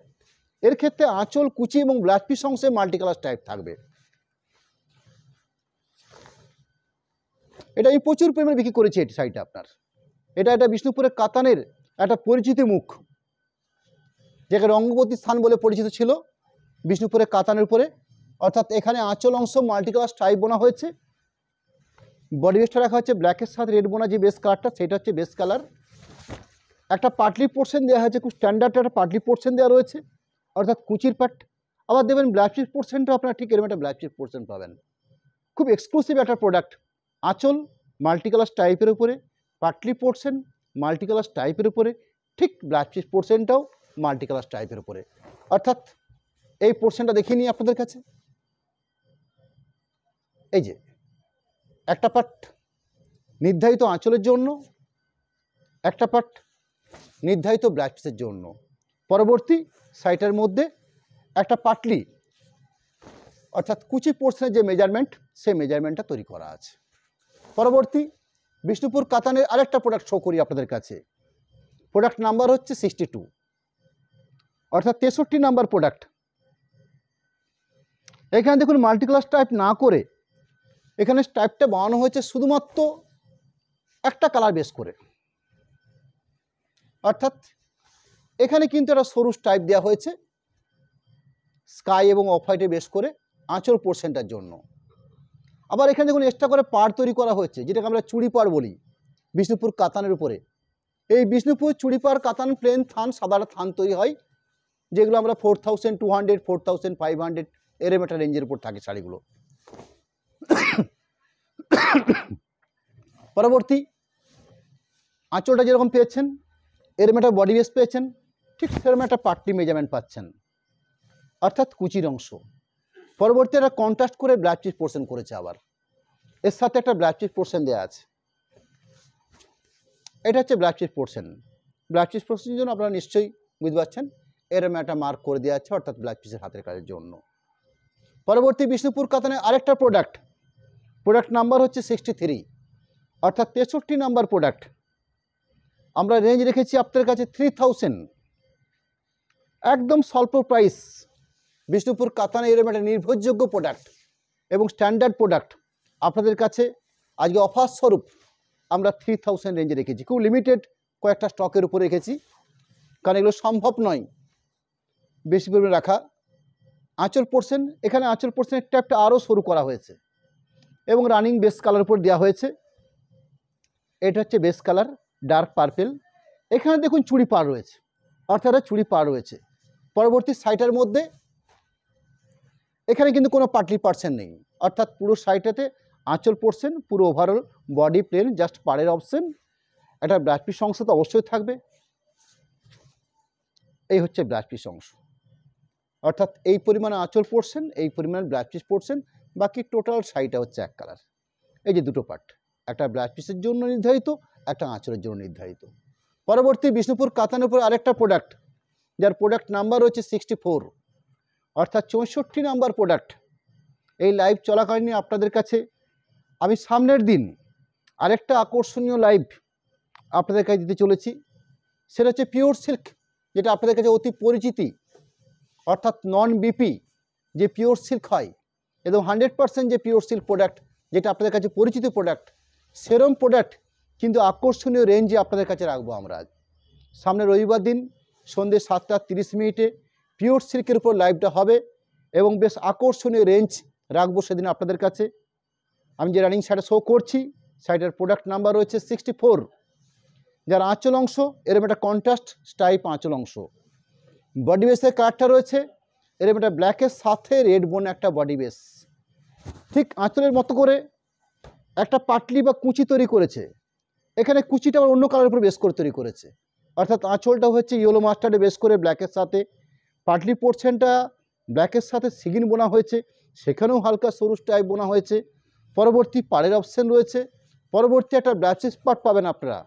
এর ক্ষেত্রে আঁচল কুচি এবং ব্লাউজ পিস অংশে মাল্টি কালার টাইপ থাকবে। এটা আমি প্রচুর পরিমাণে বিক্রি করেছি এই শাড়িটা আপনার। এটা বিষ্ণুপুরের কাতানের একটা পরিচিত মুখ, যেটা রঙ্গবতী স্থান বলে পরিচিত ছিল বিষ্ণুপুরের কাতানের উপরে। অর্থাৎ এখানে আঁচল অংশ মাল্টি কালার স্ট্রাইপ বোনা হয়েছে, বডি বেসটা রাখা হচ্ছে ব্ল্যাকের সাথে রেড বোনা যে বেস কালারটা, সেটা হচ্ছে বেস কালার। একটা পাটলি পোর্শন দেওয়া হয়েছে, খুব স্ট্যান্ডার্ড একটা পাটলি পোর্শন দেওয়া রয়েছে, অর্থাৎ কুচির পাট। আবার দেবেন ব্লাউজ পিস পোর্শনটা আপনারা ঠিক এরকম একটা ব্লাউজ পিস পোর্শন পাবেন। খুব এক্সক্লুসিভ একটা প্রোডাক্ট, আঁচল মাল্টি কালার টাইপের উপরে, পাটলি পোর্শন মাল্টি কালার টাইপের উপরে, ঠিক ব্লাউজ পিস পোর্শনটাও মাল্টি কালার টাইপের উপরে। অর্থাৎ এই পোর্শনটা দেখিয়ে নিই আপনাদের কাছে। এই যে একটা পাট নির্ধারিত আঁচলের জন্য, একটা পাট নির্ধারিত ব্লাউজ পিসের জন্য। পরবর্তী সাইটের মধ্যে একটা পাটলি অর্থাৎ কুচি পোর্শনের যে মেজারমেন্ট, সেই মেজারমেন্টটা তৈরি করা আছে। পরবর্তী বিষ্ণুপুর কাতানের আরেকটা প্রোডাক্ট শো করি আপনাদের কাছে। প্রোডাক্ট নাম্বার হচ্ছে 62 অর্থাৎ 63 নাম্বার প্রোডাক্ট। এখানে দেখুন মাল্টি কালার স্ট্রাইপ না করে এখানে স্ট্রাইপটা বানানো হয়েছে শুধুমাত্র একটা কালার বেস করে, অর্থাৎ এখানে কিন্তু একটা সরু স্ট্রাইপ দেওয়া হয়েছে স্কাই এবং অফ হোয়াইটে বেস করে আঁচল পোর্শনটার জন্য। আবার এখানে দেখুন এক্সট্রা করে পাড় তৈরি করা হয়েছে, যেটাকে আমরা চুড়ি পাড় বলি বিষ্ণুপুর কাতানের উপরে। এই বিষ্ণুপুর চুড়ি পাড় কাতান প্লেন থান, সাদা থান তৈরি হয়, যেগুলো আমরা 4200 4500 এরম একটা রেঞ্জের উপর থাকে শাড়িগুলো। পরবর্তী আঁচলটা যেরকম পেয়েছেন, এরম একটা বডি বেস পেয়েছেন, ঠিক সেরকম একটা পাটলি মেজারমেন্ট পাচ্ছেন, অর্থাৎ কুচির অংশ। পরবর্তী একটা কন্ট্রাস্ট করে ব্লাউজ পিস পোর্শন করেছে, আবার এর সাথে একটা ব্লাউজ পিস পোর্শন দেওয়া আছে। এটা হচ্ছে blouse piece portion. Blouse piece পোর্শনের জন্য আপনারা নিশ্চয়ই বুঝতে পারছেন, এরম একটা মার্ক করে দেওয়া আছে, অর্থাৎ ব্লাউজ পিসের হাতের কাজের জন্য। পরবর্তী বিষ্ণুপুর কাতানের আরেকটা প্রোডাক্ট নাম্বার হচ্ছে 63 অর্থাৎ 63 নাম্বার প্রোডাক্ট। আমরা রেঞ্জ রেখেছি আপনাদের কাছে 3000, একদম স্বল্প প্রাইস। বিষ্ণুপুর কাতানে এরকম একটা নির্ভরযোগ্য প্রোডাক্ট এবং স্ট্যান্ডার্ড প্রোডাক্ট আপনাদের কাছে আজকে অফার স্বরূপ আমরা 3000 রেঞ্জে রেখেছি। খুব লিমিটেড কয়েকটা স্টকের উপরে রেখেছি, কারণ এগুলো সম্ভব নয় বেশি পরিমাণে রাখা। আঁচল পোর্শন, এখানে আঁচল পোর্শনের ট্যাপটা আরও সরু করা হয়েছে এবং রানিং বেস কালার উপর দেওয়া হয়েছে। এটা হচ্ছে বেস কালার ডার্ক পার্পেল। এখানে দেখুন চুড়ি পাড় রয়েছে, অর্থাৎ চুড়ি পাড় রয়েছে। পরবর্তী সাইটের মধ্যে এখানে কিন্তু কোনো পাটলি পার্সেন নেই, অর্থাৎ পুরো সাইটেতে আঁচল পোর্শন পুরো ওভারঅল বডি প্লেন, জাস্ট পাড়ের অপশন, একটা ব্লাউজ পিস অংশ তো অবশ্যই থাকবে। এই হচ্ছে ব্লাউজ পিস অংশ, অর্থাৎ এই পরিমাণ আঁচল পোর্শন, এই পরিমাণ ব্লাউজ পিস পোর্শন, বাকি টোটাল শাড়িটা হচ্ছে এক কালার। এই যে দুটো পার্ট, একটা ব্লাউজ পিসের জন্য নির্ধারিত, একটা আঁচলের জন্য নির্ধারিত। পরবর্তী বিষ্ণুপুর কাতানের উপর আরেকটা প্রোডাক্ট, যার প্রোডাক্ট নাম্বার হচ্ছে 64, অর্থাৎ 64 নাম্বার প্রোডাক্ট। এই লাইভ চলাকালীন আপনাদের কাছে আমি সামনের দিন আরেকটা আকর্ষণীয় লাইভ আপনাদের কাছে দিতে চলেছি। সেটা হচ্ছে পিওর সিল্ক, যেটা আপনাদের কাছে অতি পরিচিতি, অর্থাৎ নন বিপি যে পিওর সিল্ক হয় এবং 100% যে পিওর সিল্ক প্রোডাক্ট, যেটা আপনাদের কাছে পরিচিত প্রোডাক্ট, সেরম প্রোডাক্ট কিন্তু আকর্ষণীয় রেঞ্জে আপনাদের কাছে রাখবো আমরা। আজ সামনে রবিবার দিন সন্ধ্যে 7:30 পিওর সিল্কের উপর লাইভটা হবে এবং বেশ আকর্ষণীয় রেঞ্জ রাখবো সেদিন আপনাদের কাছে। আমি যে রানিং শাড়িটা শো করছি, শাড়িটার প্রোডাক্ট নাম্বার রয়েছে 64, যার আঁচল অংশ এরকম একটা কন্ট্রাস্ট স্টাইপ আঁচল অংশ। বডি বেসের কালারটা রয়েছে এরকম একটা ব্ল্যাকের সাথে রেড বোন একটা বডি বেস, ঠিক আঁচলের মতো করে একটা পাটলি বা কুচি তৈরি করেছে। এখানে কুচিটা অন্য কালারের উপর বেস করে তৈরি করেছে, অর্থাৎ আঁচলটা হচ্ছে ইয়েলো মাস্টার্ডে বেস করে ব্ল্যাকের সাথে, পাটলি পোর্শনটা ব্ল্যাকের সাথে সিগিন বোনা হয়েছে, সেখানেও হালকা সরু স্টাইপ বোনা হয়েছে। পরবর্তী পাড়ের অপশন রয়েছে, পরবর্তী একটা ব্লাউজ পার্ট পাবেন আপনারা,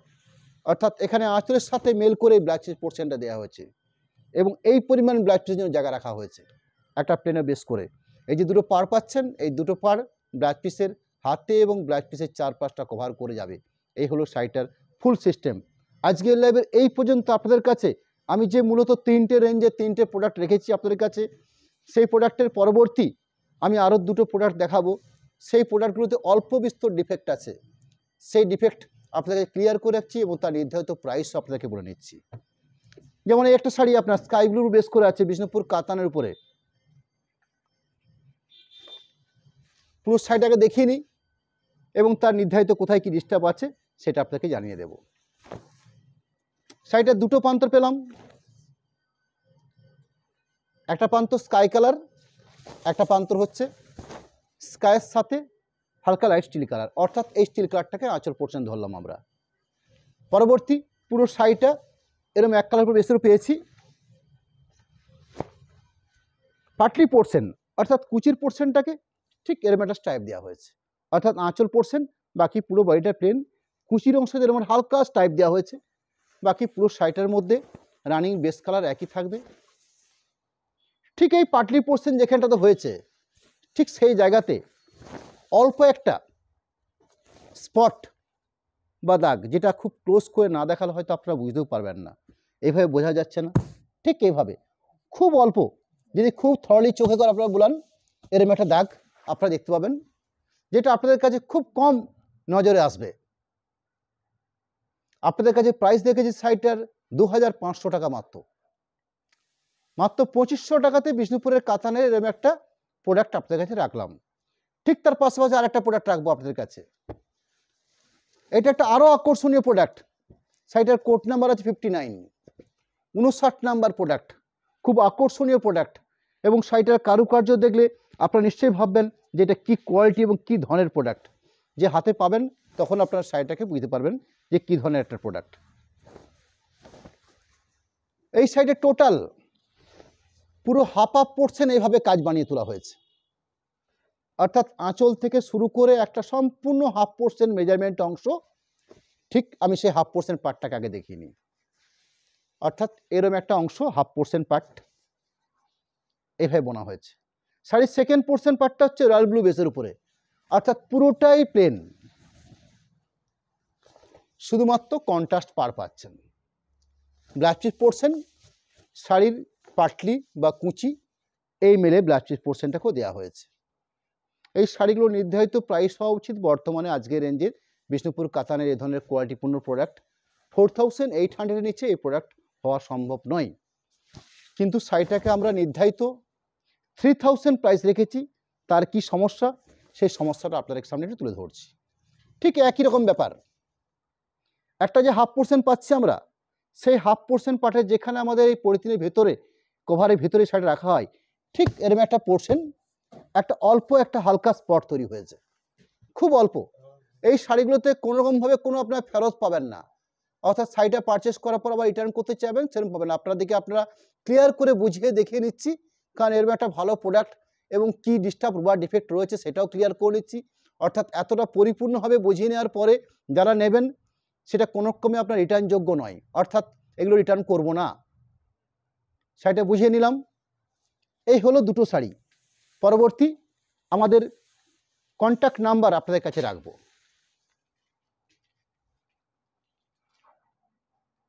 অর্থাৎ এখানে আঁচলের সাথে মেল করে ব্লাউজ পোর্শনটা দেওয়া হয়েছে এবং এই পরিমাণ ব্লাউজ পিসের জন্য জায়গা রাখা হয়েছে একটা প্লেনে বেস করে। এই যে দুটো পাড় পাচ্ছেন, এই দুটো পাড় ব্লাউজ পিসের হাতে এবং ব্লাউজ পিসের চারপাশটা কভার করে যাবে। এই হলো শাড়িটার ফুল সিস্টেম। আজকের লাইভের এই পর্যন্ত আপনাদের কাছে আমি যে মূলত 3টে রেঞ্জে 3টে প্রোডাক্ট রেখেছি আপনাদের কাছে, সেই প্রোডাক্টের পরবর্তী আমি আরও দুটো প্রোডাক্ট দেখাবো। সেই প্রোডাক্টগুলোতে অল্প বিস্তর ডিফেক্ট আছে, সেই ডিফেক্ট আপনাদের ক্লিয়ার করে রাখছি এবং তার নির্ধারিত প্রাইসও আপনাদেরকে বলে নিচ্ছি। যেমন এই একটা শাড়ি আপনার স্কাই ব্লুর বেস করে আছে বিষ্ণুপুর কাতানের উপরে, পুরো শাড়িটাকে দেখিয়ে নিই এবং তার নির্ধারিত কোথায় কি ডিস্টার্ব আছে সেটা আপনাকে জানিয়ে দেব। শাড়িটার দুটো প্রান্তর পেলাম, একটা প্রান্ত স্কাই কালার, একটা প্রান্তর হচ্ছে স্কাইয়ের সাথে হালকা লাইট স্টিল কালার, অর্থাৎ এই স্টিল কালারটাকে আঁচল পোর্শন ধরলাম আমরা। পরবর্তী পুরো শাড়িটা এরকম এক কালার উপর বেসেরও পেয়েছি। পাটলি পোর্শন অর্থাৎ কুচির পোর্শনটাকে ঠিক এরকম একটা স্টাইপ দেওয়া হয়েছে, অর্থাৎ আঁচল পোর্শন, বাকি পুরো বডিটা প্লেন, কুচির অংশ এরকম হালকা স্টাইপ দেওয়া হয়েছে। বাকি পুরো শাড়িটার মধ্যে রানিং বেস কালার একই থাকবে। ঠিক এই পাটলি পোর্শন যেখানটাতে হয়েছে ঠিক সেই জায়গাতে অল্প একটা স্পট বা দাগ, যেটা খুব ক্লোজ করে না দেখালে হয়তো আপনারা বুঝতেও পারবেন না, এইভাবে বোঝা যাচ্ছে না, ঠিক এইভাবে খুব অল্প, যদি খুব থরলি চোখে করে আপনারা বলান এরকম একটা দাগ আপনারা দেখতে পাবেন, যেটা আপনাদের কাছে খুব কম নজরে আসবে। আপনাদের কাছে প্রাইস দেখেছি শাড়িটার 2500 টাকা, মাত্র 2500 টাকাতে বিষ্ণুপুরের কাতানের এরকম একটা প্রোডাক্ট আপনাদের কাছে রাখলাম। ঠিক তার পাশাপাশি আরেকটা প্রোডাক্ট রাখবো আপনাদের কাছে, এটা একটা আরও আকর্ষণীয় প্রোডাক্ট। শাড়িটার কোড নাম্বার আছে 59, 59 নাম্বার প্রোডাক্ট, খুব আকর্ষণীয় প্রোডাক্ট এবং শাড়িটার কারুকার্য দেখলে আপনারা নিশ্চয়ই ভাববেন যে এটা কী কোয়ালিটি এবং কী ধরনের প্রোডাক্ট। যে হাতে পাবেন তখন আপনারা শাড়িটাকে বুঝতে পারবেন যে কী ধরনের একটা প্রোডাক্ট। এই শাড়িটা টোটাল পুরো হাফ পোর্শন এইভাবে কাজ বানিয়ে তোলা হয়েছে, অর্থাৎ আঁচল থেকে শুরু করে একটা সম্পূর্ণ হাফ পোর্শন মেজারমেন্ট অংশ। ঠিক আমি সেই হাফ পোর্শন পার্টটাকে আগে দেখিয়ে নিই, অর্থাৎ এরকম একটা অংশ হাফ পোর্শন পার্ট এইভাবে বোনা হয়েছে। শাড়ির সেকেন্ড পোর্শন পার্টটা হচ্ছে রয়্যাল ব্লু বেসের উপরে, অর্থাৎ পুরোটাই প্লেন, শুধুমাত্র কন্ট্রাস্ট পার পাচ্ছেন। ব্লাউজ পিস পোর্শন শাড়ির পাটলি বা কুচি এই মেলে ব্লাউজ পিস পোর্শনটাকেও দেওয়া হয়েছে। এই শাড়িগুলো নির্ধারিত প্রাইস হওয়া উচিত বর্তমানে আজকের রেঞ্জের বিষ্ণুপুর কাতানের এই ধরনের কোয়ালিটিপূর্ণ প্রোডাক্ট 4800 নিচে এই প্রোডাক্ট হওয়া সম্ভব নয়, কিন্তু শাড়িটাকে আমরা নির্ধারিত 3000 প্রাইস রেখেছি। তার কি সমস্যা, সেই সমস্যাটা আপনাদের সামনে একটু তুলে ধরছি। ঠিক একই রকম ব্যাপার, একটা যে হাফ পোর্শন পাচ্ছি আমরা, সেই হাফ পোর্শন পার্টের যেখানে আমাদের এই পলিথিনের ভেতরে কভারের ভেতরে শাড়ি রাখা হয়, ঠিক এরকম একটা পোর্শন একটা অল্প একটা হালকা স্পট তৈরি হয়েছে, খুব অল্প। এই শাড়িগুলোতে কোনোরকমভাবে কোনো আপনার ফেরত পাবেন না, অর্থাৎ শাড়িটা পারচেস করার পর আবার রিটার্ন করতে চাইবেন সেরকম পাবেন না। আপনাদেরকে আপনারা ক্লিয়ার করে বুঝিয়ে দেখিয়ে নিচ্ছি, কারণ এরকম একটা ভালো প্রোডাক্ট এবং কী ডিস্টার্ব বা ডিফেক্ট রয়েছে সেটাও ক্লিয়ার করে নিচ্ছি। অর্থাৎ এতটা পরিপূর্ণভাবে বুঝিয়ে নেওয়ার পরে যারা নেবেন সেটা কোনো রকমে আপনার রিটার্নযোগ্য নয়, অর্থাৎ এগুলো রিটার্ন করব না। শাড়িটা বুঝিয়ে নিলাম। এই হলো দুটো শাড়ি। পরবর্তী আমাদের কন্ট্যাক্ট নাম্বার আপনাদের কাছে রাখবো।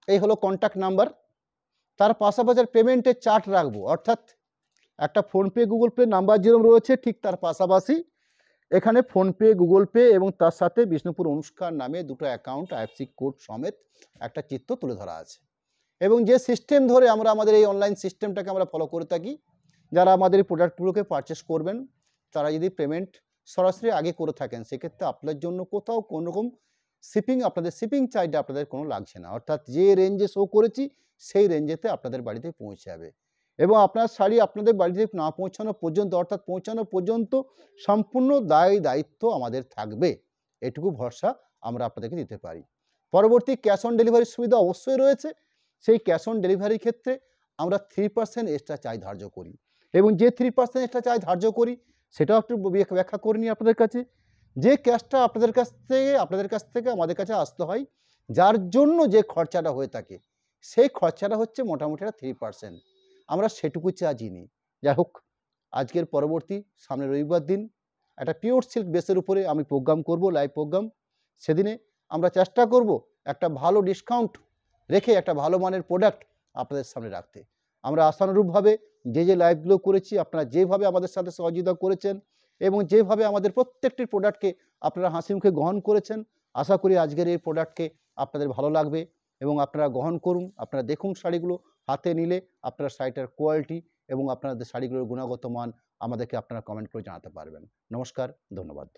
এই হলো কন্ট্যাক্ট নাম্বার। তার পাশাপাশি পেমেন্টের চার্ট রাখবো, অর্থাৎ একটা ফোনপে গুগল পে নাম্বার যেরকম রয়েছে ঠিক তার পাশাপাশি এখানে ফোনপে গুগল পে এবং তার সাথে বিষ্ণুপুর অনুষ্ঠান নামে দুটো অ্যাকাউন্ট আইএফএসসি কোড সমেত একটা চিত্র তুলে ধরা আছে। এবং যে সিস্টেম ধরে আমরা আমাদের এই অনলাইন সিস্টেমটাকে আমরা ফলো করে থাকি, যারা আমাদের এই প্রোডাক্টগুলোকে পারচেস করবেন তারা যদি পেমেন্ট সরাসরি আগে করে থাকেন সেক্ষেত্রে আপনার জন্য কোথাও কোনোরকম আপনাদের শিপিং চার্জটা আপনাদের কোনো লাগছে না, অর্থাৎ যে রেঞ্জে শো করেছি সেই রেঞ্জেতে আপনাদের বাড়িতে পৌঁছে যাবে। এবং আপনার শাড়ি আপনাদের বাড়িতে না পৌঁছানো পর্যন্ত, অর্থাৎ পৌঁছানো পর্যন্ত সম্পূর্ণ দায়িত্ব আমাদের থাকবে, এটুকু ভরসা আমরা আপনাদেরকে দিতে পারি। পরবর্তী ক্যাশ অন ডেলিভারির সুবিধা অবশ্যই রয়েছে। সেই ক্যাশ অন ডেলিভারির ক্ষেত্রে আমরা 3% এক্সট্রা চার্জ ধার্য করি, এবং যে 3% এক্সট্রা চার্জ ধার্য করি সেটাও একটু ব্যাখ্যা করে নিই আপনাদের কাছে। যে ক্যাশটা আপনাদের কাছ থেকে আমাদের কাছে আসতে হয়, যার জন্য যে খরচাটা হয়ে থাকে সেই খরচাটা হচ্ছে মোটামুটি 3%। আমরা সেটুকু চার্জই নিই। যাই হোক, আজকের পরবর্তী সামনে রবিবার দিন একটা পিওর সিল্ক বেসের উপরে আমি প্রোগ্রাম করব, লাইভ প্রোগ্রাম। সেদিনে আমরা চেষ্টা করব একটা ভালো ডিসকাউন্ট রেখে একটা ভালো মানের প্রোডাক্ট আপনাদের সামনে রাখতে। আমরা আশানুরূপভাবে যে লাইভগুলো করেছি, আপনারা যেভাবে আমাদের সাথে সহযোগিতা করেছেন এবং যেভাবে আমাদের প্রত্যেকটি প্রোডাক্টকে আপনারা হাসিমুখে গ্রহণ করেছেন, আশা করি আজকের এই প্রোডাক্টকে আপনাদের ভালো লাগবে এবং আপনারা গ্রহণ করুন। আপনারা দেখুন শাড়িগুলো, হাতে নিলে আপনারা শাড়িটার কোয়ালিটি এবং আপনাদের শাড়িগুলোর গুণগত মান আমাদেরকে আপনারা কমেন্ট করে জানাতে পারবেন। নমস্কার, ধন্যবাদ।